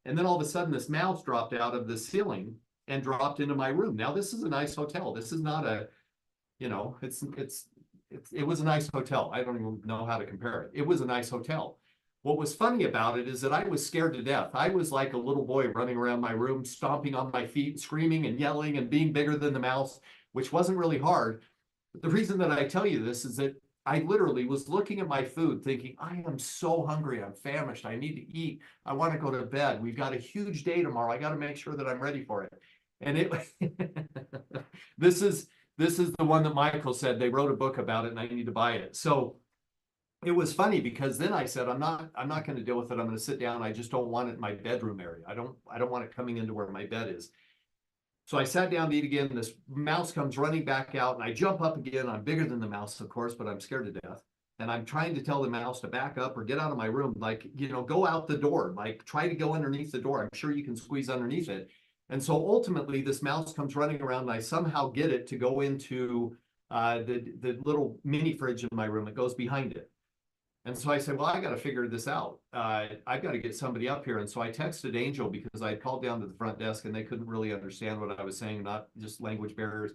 And then all of a sudden this mouse dropped out of the ceiling and dropped into my room. Now this is a nice hotel. This is not a, you know, it was a nice hotel. I don't even know how to compare it. It was a nice hotel. What was funny about it is that I was scared to death. I was like a little boy running around my room, stomping on my feet, screaming and yelling and being bigger than the mouse, which wasn't really hard. But the reason that I tell you this is that I literally was looking at my food thinking, I am so hungry. I'm famished. I need to eat. I want to go to bed. We've got a huge day tomorrow. I got to make sure that I'm ready for it. And it, this is the one that Michael said they wrote a book about it and I need to buy it. So it was funny because then I said, I'm not going to deal with it. I'm going to sit down. I just don't want it in my bedroom area. I don't want it coming into where my bed is. So I sat down to eat again. This mouse comes running back out and I jump up again. I'm bigger than the mouse, of course, but I'm scared to death. And I'm trying to tell the mouse to back up or get out of my room. Like, you know, go out the door, like try to go underneath the door. I'm sure you can squeeze underneath it. And so ultimately this mouse comes running around and I somehow get it to go into the little mini fridge in my room. It goes behind it. And so I said, well, I got to figure this out. I've got to get somebody up here. And so I texted Angel because I had called down to the front desk and they couldn't really understand what I was saying, not just language barriers.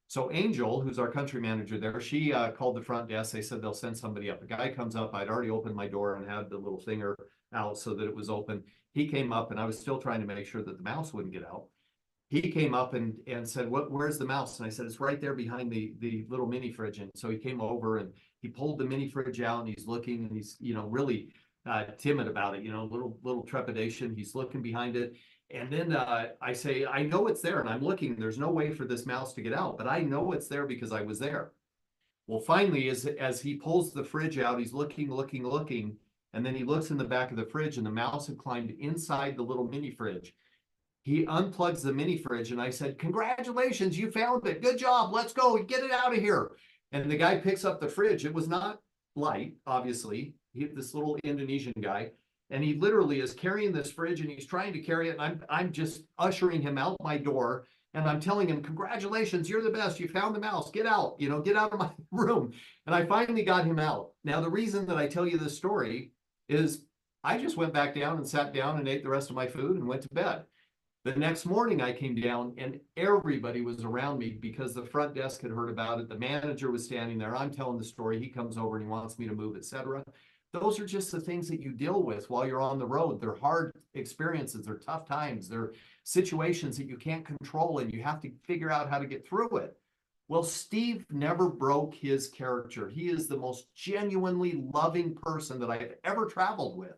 So Angel, who's our country manager there, she called the front desk. They said they'll send somebody up. A guy comes up. I'd already opened my door and had the little finger out so that it was open. He came up and I was still trying to make sure that the mouse wouldn't get out. He came up and said, where's the mouse? And I said, it's right there behind the little mini fridge. And so he came over and he pulled the mini fridge out and he's looking and he's, you know, really timid about it, you know, little trepidation. He's looking behind it. And then I say, I know it's there and I'm looking, there's no way for this mouse to get out, but I know it's there because I was there. Well, finally, as he pulls the fridge out, he's looking, and then he looks in the back of the fridge and the mouse had climbed inside the little mini fridge. he unplugs the mini fridge, and I said, congratulations, you found it. Good job. Let's go. Get it out of here. And the guy picks up the fridge. It was not light, obviously. This little Indonesian guy. And he literally is carrying this fridge, and he's trying to carry it. And I'm just ushering him out my door. And I'm telling him, congratulations, you're the best. You found the mouse. Get out, get out of my room. And I finally got him out. Now, the reason that I tell you this story is I just went back down and sat down and ate the rest of my food and went to bed. The next morning I came down and everybody was around me because the front desk had heard about it. The manager was standing there. I'm telling the story. He comes over and he wants me to move, etc. Those are just the things that you deal with while you're on the road. They're hard experiences. They're tough times. They're situations that you can't control and you have to figure out how to get through it. Well, Steve never broke his character. He is the most genuinely loving person that I've ever traveled with.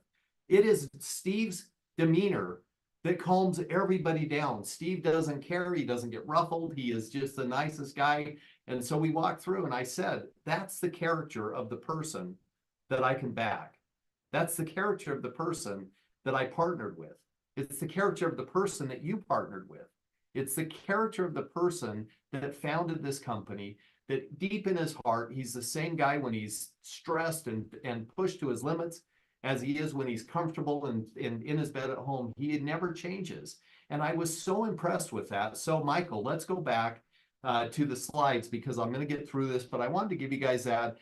It is Steve's demeanor that calms everybody down. Steve doesn't care. He doesn't get ruffled. He is just the nicest guy. And so we walked through and I said, that's the character of the person that I can back. That's the character of the person that I partnered with. It's the character of the person that you partnered with. It's the character of the person that founded this company, that deep in his heart, he's the same guy when he's stressed and pushed to his limits as he is when he's comfortable and in his bed at home. He never changes. And I was so impressed with that. So Michael, let's go back to the slides because I'm going to get through this, but I wanted to give you guys that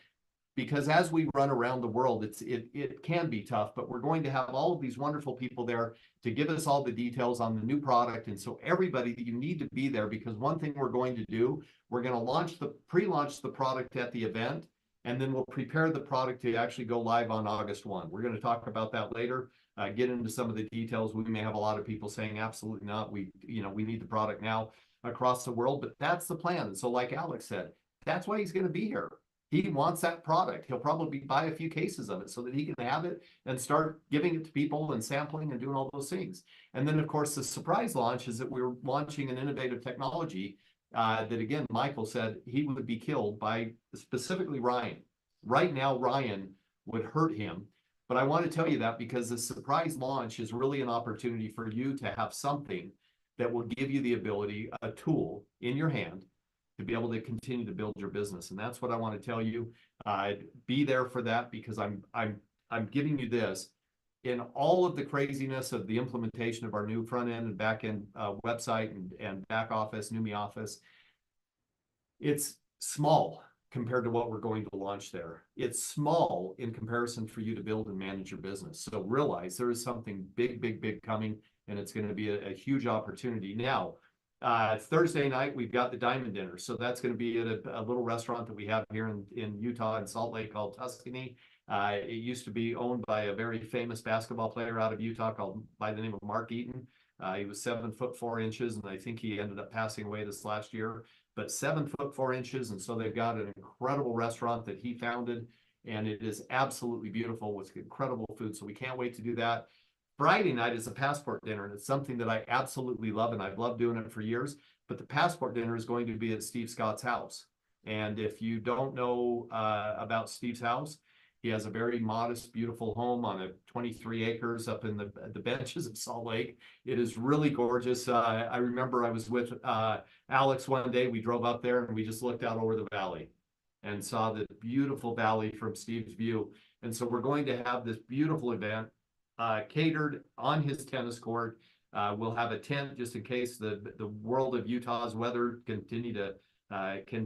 because as we run around the world, it can be tough, but we're going to have all of these wonderful people there to give us all the details on the new product. And so everybody, you need to be there because one thing we're going to do, we're going to pre-launch the product at the event, and then we'll prepare the product to actually go live on August 1. We're going to talk about that later, get into some of the details. We may have a lot of people saying, absolutely not. We need the product now across the world, but that's the plan. And so like Alex said, that's why he's going to be here. He wants that product. He'll probably buy a few cases of it so that he can have it and start giving it to people and sampling and doing all those things. And then, of course, the surprise launch is that we're launching an innovative technology that, again, Michael said he would be killed by specifically Ryan. Right now, Ryan would hurt him. But I want to tell you that because the surprise launch is really an opportunity for you to have something that will give you the ability, a tool in your hand, to be able to continue to build your business. And that's what I want to tell you. Be there for that because I'm giving you this in all of the craziness of the implementation of our new front end and back end website and back office, Numi Office. It's small compared to what we're going to launch there. It's small in comparison for you to build and manage your business. So realize there is something big, big, big coming, and it's going to be a huge opportunity. Now, Thursday night, we've got the Diamond Dinner. So that's going to be at a little restaurant that we have here in Utah and Salt Lake called Tuscany. It used to be owned by a very famous basketball player out of Utah by the name of Mark Eaton. He was 7'4", and I think he ended up passing away this last year, but 7'4". And so they've got an incredible restaurant that he founded, and it is absolutely beautiful with incredible food. So we can't wait to do that. Friday night is a passport dinner, and it's something that I absolutely love, and I've loved doing it for years. But the passport dinner is going to be at Steve Scott's house. And if you don't know about Steve's house, he has a very modest, beautiful home on a 23 acres up in the benches of Salt Lake. It is really gorgeous. I remember I was with Alex one day. We drove up there, and we just looked out over the valley and saw the beautiful valley from Steve's view. And so we're going to have this beautiful event catered on his tennis court. We'll have a tent just in case the world of Utah's weather can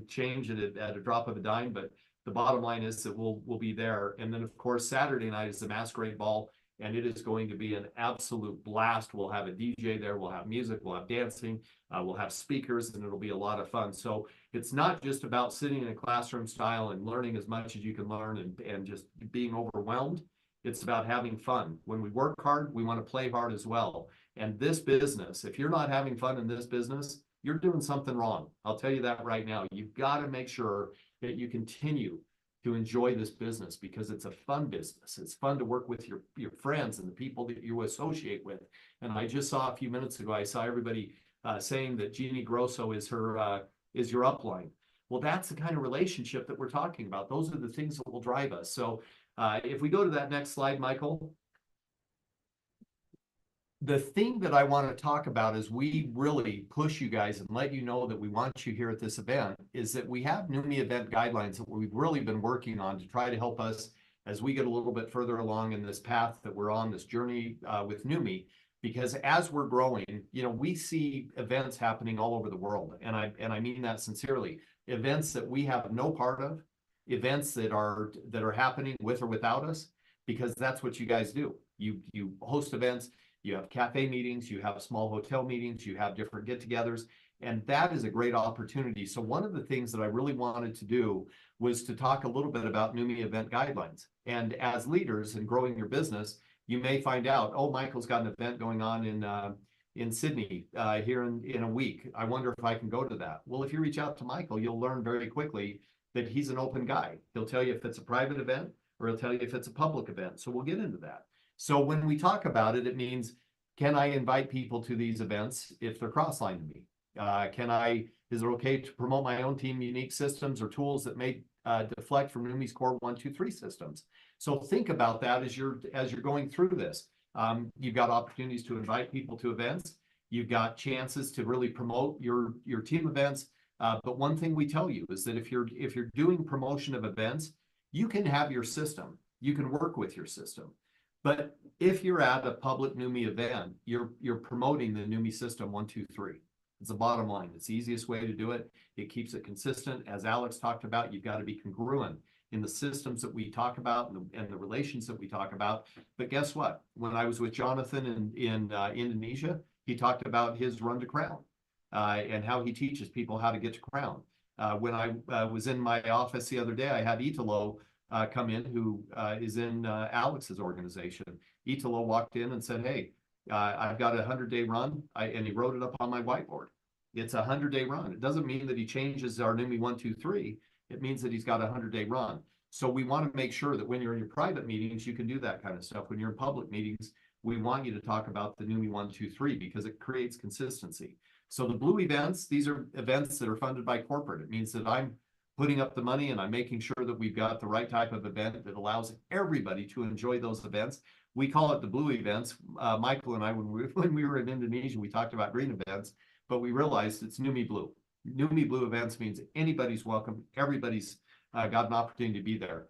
change at a drop of a dime. But the bottom line is that we'll be there. And then, of course, Saturday night is the Masquerade Ball, and it is going to be an absolute blast. We'll have a DJ there. We'll have music. We'll have dancing. We'll have speakers, and it'll be a lot of fun. So it's not just about sitting in a classroom style and learning as much as you can learn and just being overwhelmed. It's about having fun. When we work hard, we want to play hard as well. And this business, if you're not having fun in this business, you're doing something wrong. I'll tell you that right now. You've got to make sure that you continue to enjoy this business because it's a fun business. It's fun to work with your friends and the people that you associate with. And I just saw a few minutes ago, I saw everybody saying that Jeannie Grosso is your upline. Well, that's the kind of relationship that we're talking about. Those are the things that will drive us. So if we go to that next slide, Michael. the thing that I want to talk about is we really push you guys and let you know that we want you here at this event is that we have NUMMI event guidelines that we've really been working on to try to help us as we get a little bit further along in this path that we're on this journey with NUMMI. Because as we're growing, you know, we see events happening all over the world. And I mean that sincerely. Events that we have no part of, events that are happening with or without us, because that's what you guys do. You host events. You have cafe meetings, you have small hotel meetings, you have different get-togethers, and that is a great opportunity. So one of the things that I really wanted to do was to talk a little bit about NUMMI event guidelines. And as leaders in growing your business, you may find out, oh, Michael's got an event going on in Sydney here in a week. I wonder if I can go to that. Well, if you reach out to Michael, you'll learn very quickly that he's an open guy. He'll tell you if it's a private event or he'll tell you if it's a public event. So we'll get into that. So when we talk about it, it means, can I invite people to these events if they're cross-line to me? Is it okay to promote my own team unique systems or tools that may deflect from NUMMI's core 1, 2, 3 systems? So think about that as you're going through this. You've got opportunities to invite people to events. You've got chances to really promote your team events. But one thing we tell you is that if you're doing promotion of events, you can have your system. You can work with your system. But if you're at a public NUMMI event, you're promoting the NUMMI system 1, 2, 3. It's the bottom line. It's the easiest way to do it. It keeps it consistent. As Alex talked about, you've got to be congruent in the systems that we talk about and the relations that we talk about. But guess what? When I was with Jonathan in Indonesia, he talked about his run to Crown and how he teaches people how to get to Crown. When I was in my office the other day, I had Italo come in, who is in Alex's organization. Italo walked in and said, hey, I've got a 100-day run, and he wrote it up on my whiteboard. It's a 100-day run. It doesn't mean that he changes our NUMMI 1, 2, 3. It means that he's got a 100-day run. So we want to make sure that when you're in your private meetings, you can do that kind of stuff. When you're in public meetings, we want you to talk about the NUMMI 1, 2, 3 because it creates consistency. So the blue events, these are events that are funded by corporate. It means that I'm putting up the money and I'm making sure that we've got the right type of event that allows everybody to enjoy those events. We call it the blue events. Michael and I, when we were in Indonesia, we talked about green events, but we realized it's NUMMI blue. NUMMI blue events means anybody's welcome. Everybody's got an opportunity to be there.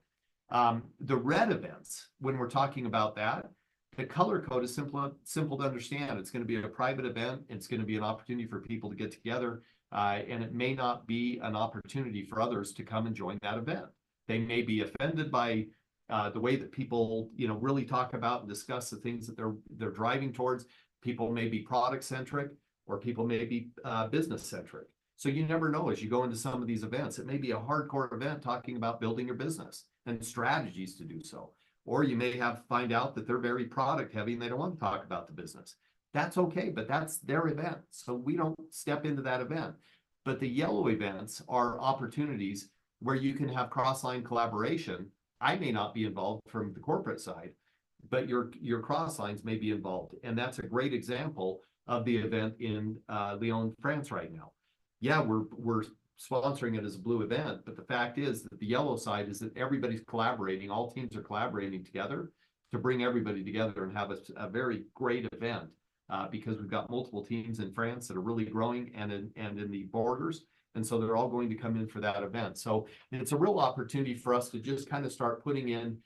The red events, when we're talking about that, the color code is simple to understand. It's going to be a private event. It's going to be an opportunity for people to get together. And it may not be an opportunity for others to come and join that event. They may be offended by the way that people, really talk about and discuss the things that they're driving towards. People may be product centric, or people may be business centric. So you never know as you go into some of these events. It may be a hardcore event talking about building your business and strategies to do so. Or you may find out that they're very product heavy and they don't want to talk about the business. That's okay, but that's their event. So we don't step into that event. But the yellow events are opportunities where you can have cross-line collaboration. I may not be involved from the corporate side, but your cross lines may be involved. And that's a great example of the event in Lyon, France right now. Yeah, we're sponsoring it as a blue event, but the fact is that the yellow side is that everybody's collaborating. All teams are collaborating together to bring everybody together and have a very great event. Because we've got multiple teams in France that are really growing and in the borders. And so they're all going to come in for that event. So it's a real opportunity for us to just kind of start putting in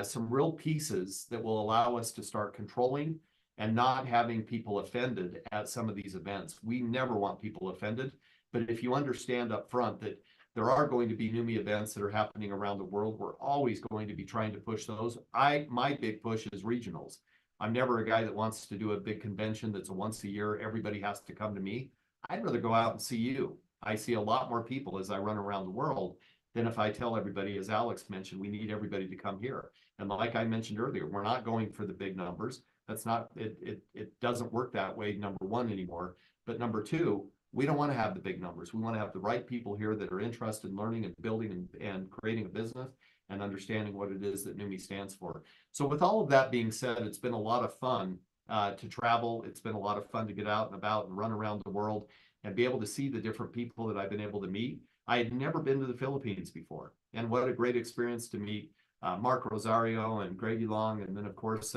some real pieces that will allow us to start controlling and not having people offended at some of these events. We never want people offended. But if you understand up front that there are going to be NUMMI events that are happening around the world, we're always going to be trying to push those. My big push is regionals. I'm never a guy that wants to do a big convention that's a once a year, everybody has to come to me. I'd rather go out and see you. I see a lot more people as I run around the world than if I tell everybody, as Alex mentioned, we need everybody to come here. And like I mentioned earlier, we're not going for the big numbers. That's not, it doesn't work that way, number one, anymore. But number two, we don't want to have the big numbers. We want to have the right people here that are interested in learning and building and creating a business and understanding what it is that NUMMI stands for. So with all of that being said, it's been a lot of fun to travel. It's been a lot of fun to get out and about and run around the world and be able to see the different people that I've been able to meet. I had never been to the Philippines before. And what a great experience to meet Mark Rosario and Greg Long. And then, of course,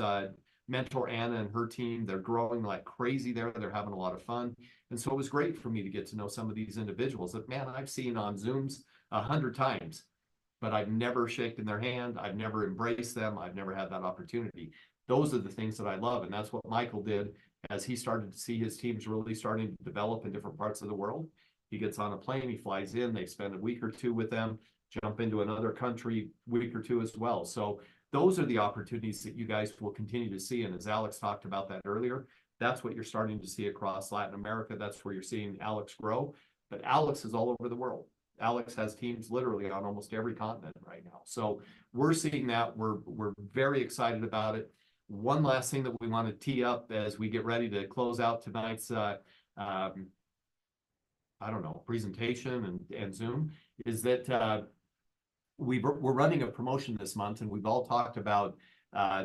mentor Anna and her team. They're growing like crazy there. They're having a lot of fun. And so it was great for me to get to know some of these individuals that, man, I've seen on Zooms 100 times, but I've never shaken their hand. I've never embraced them. I've never had that opportunity. Those are the things that I love. And that's what Michael did as he started to see his teams really starting to develop in different parts of the world. He gets on a plane, he flies in, they spend a week or two with them, jump into another country, week or two as well. So those are the opportunities that you guys will continue to see. And as Alex talked about that earlier, that's what you're starting to see across Latin America. That's where you're seeing Alex grow. But Alex is all over the world. Alex has teams literally on almost every continent right now. So we're seeing that. We're very excited about it. One last thing that we want to tee up as we get ready to close out tonight's presentation and Zoom is that we're running a promotion this month, and we've all talked about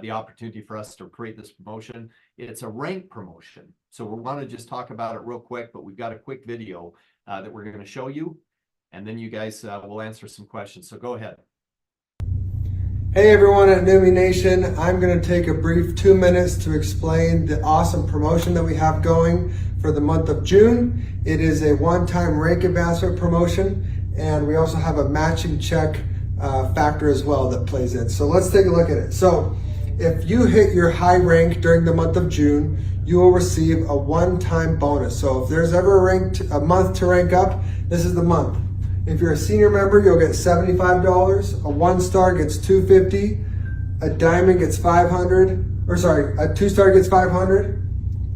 the opportunity for us to create this promotion. It's a rank promotion. So we want to just talk about it real quick, but we've got a quick video that we're going to show you, and then you guys will answer some questions. So go ahead. Hey everyone at Numi Nation, I'm going to take a brief 2 minutes to explain the awesome promotion that we have going for the month of June. It is a one-time rank advancement promotion, and we also have a matching check factor as well that plays in. So let's take a look at it. So if you hit your high rank during the month of June, you will receive a one-time bonus. So if there's ever a month to rank up, this is the month. If you're a senior member, you'll get $75. A 1-star gets $250. A diamond gets $500. Or sorry, a 2-star gets $500.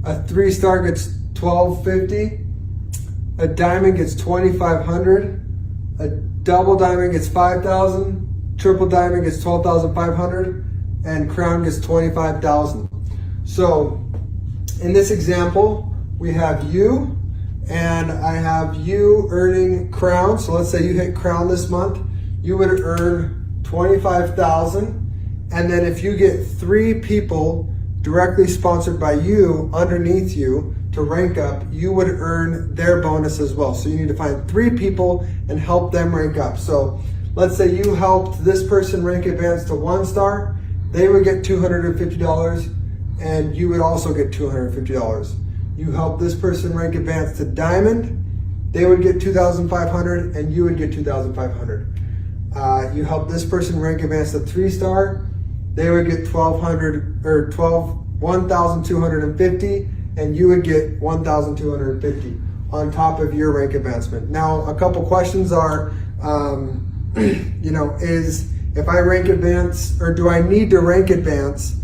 A 3-star gets $1,250. A diamond gets $2,500. A double diamond gets $5,000. Triple diamond gets $12,500. And crown gets $25,000. So in this example, we have you. And I have you earning crown. So let's say you hit crown this month, you would earn $25,000. And then if you get 3 people directly sponsored by you underneath you to rank up, you would earn their bonus as well. So you need to find 3 people and help them rank up. So let's say you helped this person rank advance to 1-star, they would get $250, and you would also get $250. You help this person rank advance to diamond, they would get $2,500 and you would get $2,500. You help this person rank advance to 3-star, they would get $1,250 and you would get $1,250 on top of your rank advancement. Now, a couple questions are, is if I rank advance, or do I need to rank advance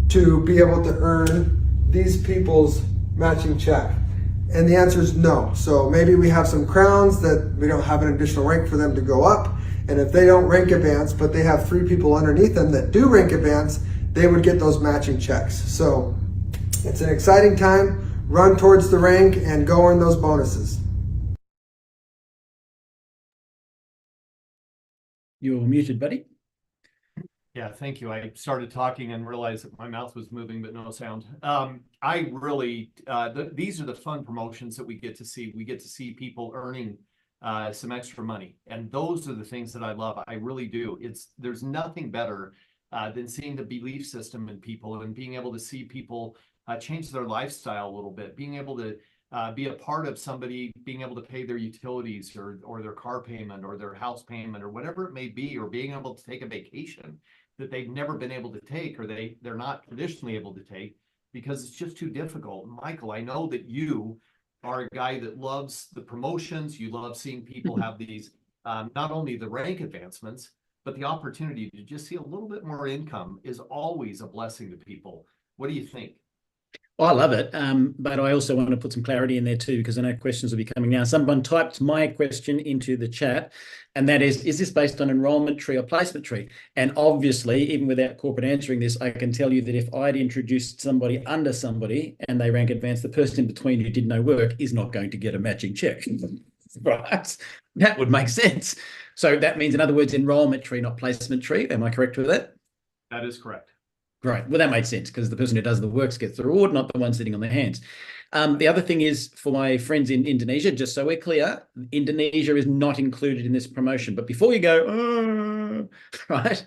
to be able to earn these people's matching check? And the answer is no. So maybe we have some crowns that we don't have an additional rank for them to go up, and if they don't rank advance but they have 3 people underneath them that do rank advance, they would get those matching checks. So it's an exciting time. Run towards the rank and go earn those bonuses. You're muted, buddy. Yeah, thank you. I started talking and realized that my mouth was moving, but no sound. I really, these are the fun promotions that we get to see. We get to see people earning some extra money. And those are the things that I love. I really do. There's nothing better than seeing the belief system in people and being able to see people change their lifestyle a little bit, being able to be a part of somebody being able to pay their utilities or their car payment or their house payment or whatever it may be, or being able to take a vacation that they've never been able to take, or they're not traditionally able to take because it's just too difficult. Michael, I know that you are a guy that loves the promotions. You love seeing people have these, not only the rank advancements, but the opportunity to just see a little bit more income is always a blessing to people. What do you think? Well, I love it, but I also want to put some clarity in there too, because I know questions will be coming now. Someone typed my question into the chat, and that is this based on enrollment tree or placement tree? And obviously, even without corporate answering this, I can tell you that if I'd introduced somebody under somebody and they rank advanced, the person in between who did no work is not going to get a matching check. Right? That would make sense. So that means, in other words, enrollment tree, not placement tree. Am I correct with that? That is correct. Right. Well, that makes sense because the person who does the works gets the reward, not the one sitting on their hands. The other thing is, for my friends in Indonesia, just so we're clear, Indonesia is not included in this promotion. But before you go, right,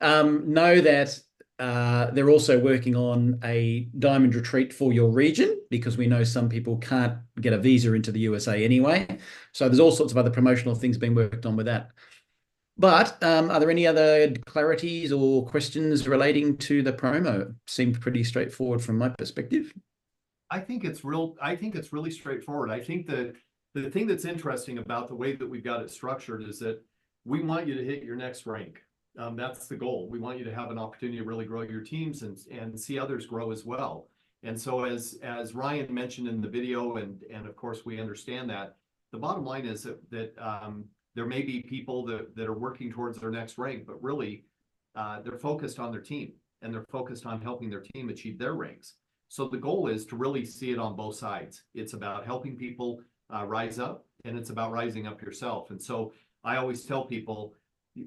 know that they're also working on a diamond retreat for your region, because we know some people can't get a visa into the USA anyway. So there's all sorts of other promotional things being worked on with that. But are there any other clarities or questions relating to the promo? Seemed pretty straightforward from my perspective. I think it's really straightforward. I think that the thing that's interesting about the way that we've got it structured is that we want you to hit your next rank. That's the goal. We want you to have an opportunity to really grow your teams and see others grow as well. And so as Ryan mentioned in the video, and of course we understand that, the bottom line is that there may be people that are working towards their next rank, but really they're focused on their team, and they're focused on helping their team achieve their ranks. So the goal is to really see it on both sides. It's about helping people rise up, and it's about rising up yourself. And so I always tell people,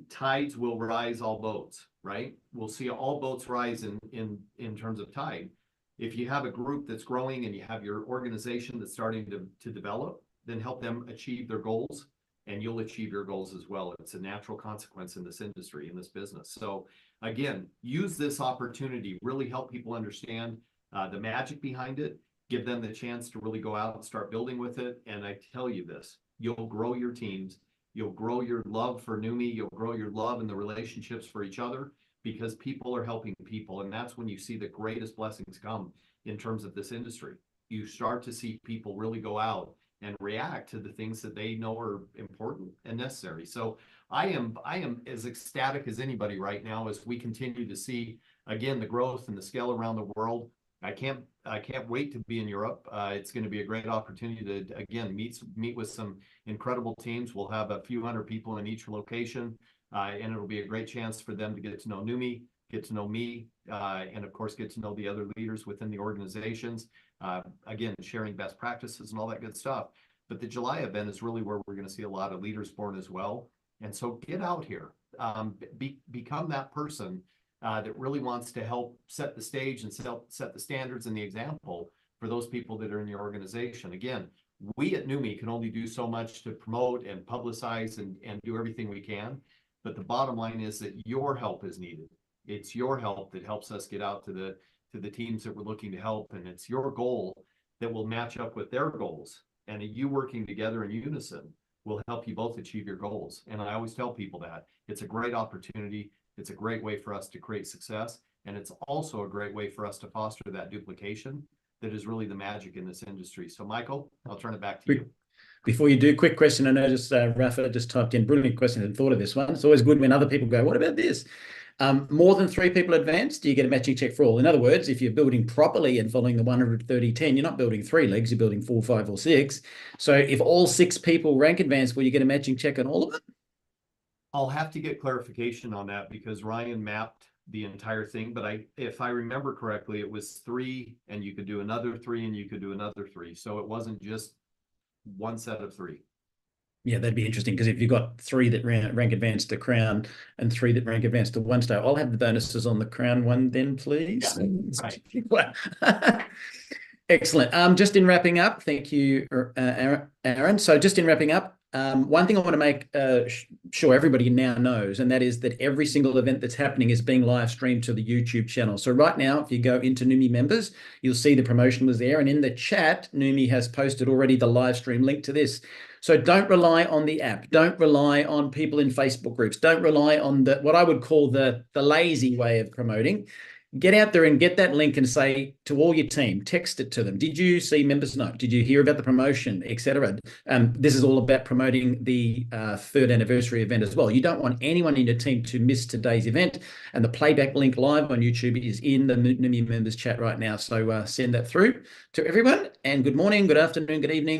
tides will rise all boats, right? We'll see all boats rise in terms of tide. If you have a group that's growing and you have your organization that's starting to develop, then help them achieve their goals, and you'll achieve your goals as well. It's a natural consequence in this industry, in this business. So again, use this opportunity, really help people understand the magic behind it, give them the chance to really go out and start building with it. And I tell you this, you'll grow your teams, you'll grow your love for NUMMI, you'll grow your love and the relationships for each other, because people are helping people. And that's when you see the greatest blessings come in terms of this industry. You start to see people really go out and react to the things that they know are important and necessary. So I am as ecstatic as anybody right now as we continue to see, again, the growth and the scale around the world. I can't wait to be in Europe. It's going to be a great opportunity to, again, meet with some incredible teams. We'll have a few hundred people in each location, and it'll be a great chance for them to get to know NUMMI, get to know me, and of course, get to know the other leaders within the organizations. Again, sharing best practices and all that good stuff. But the July event is really where we're going to see a lot of leaders born as well. And so get out here, become that person that really wants to help set the stage and set the standards and the example for those people that are in your organization. Again, we at NUMMI can only do so much to promote and publicize and do everything we can. But the bottom line is that your help is needed. It's your help that helps us get out to the teams that we're looking to help. And it's your goal that will match up with their goals. And you working together in unison will help you both achieve your goals. And I always tell people that it's a great opportunity. It's a great way for us to create success. And it's also a great way for us to foster that duplication that is really the magic in this industry. So Michael, I'll turn it back to you. Before you do, quick question. I noticed Rafa just typed in, brilliant question, and thought of this one. It's always good when other people go, what about this? More than 3 people advanced, do you get a matching check for all? In other words, if you're building properly and following the 130-10, you're not building 3 legs, you're building 4, 5, or 6. So if all 6 people rank advanced, will you get a matching check on all of them? I'll have to get clarification on that because Ryan mapped the entire thing. But if I remember correctly, it was 3 and you could do another 3 and you could do another 3. So it wasn't just one set of 3. Yeah, that'd be interesting, because if you've got 3 that rank advanced to crown and 3 that rank advanced to 1-star, I'll have the bonuses on the crown one then, please. Yeah, right. Excellent. Just in wrapping up, thank you, Aaron. So just in wrapping up, one thing I want to make sure everybody now knows, and that is that every single event that's happening is being live streamed to the YouTube channel. So right now, if you go into NUMMI members, you'll see the promotion was there. And in the chat, NUMMI has posted already the live stream link to this. So don't rely on the app. Don't rely on people in Facebook groups. Don't rely on what I would call the lazy way of promoting. Get out there and get that link and say to all your team, text it to them. Did you see members note? Did you hear about the promotion, etc.? This is all about promoting the 3rd anniversary event as well. You don't want anyone in your team to miss today's event. And the playback link live on YouTube is in the NUMMI members chat right now. So send that through to everyone. And good morning, good afternoon, good evening.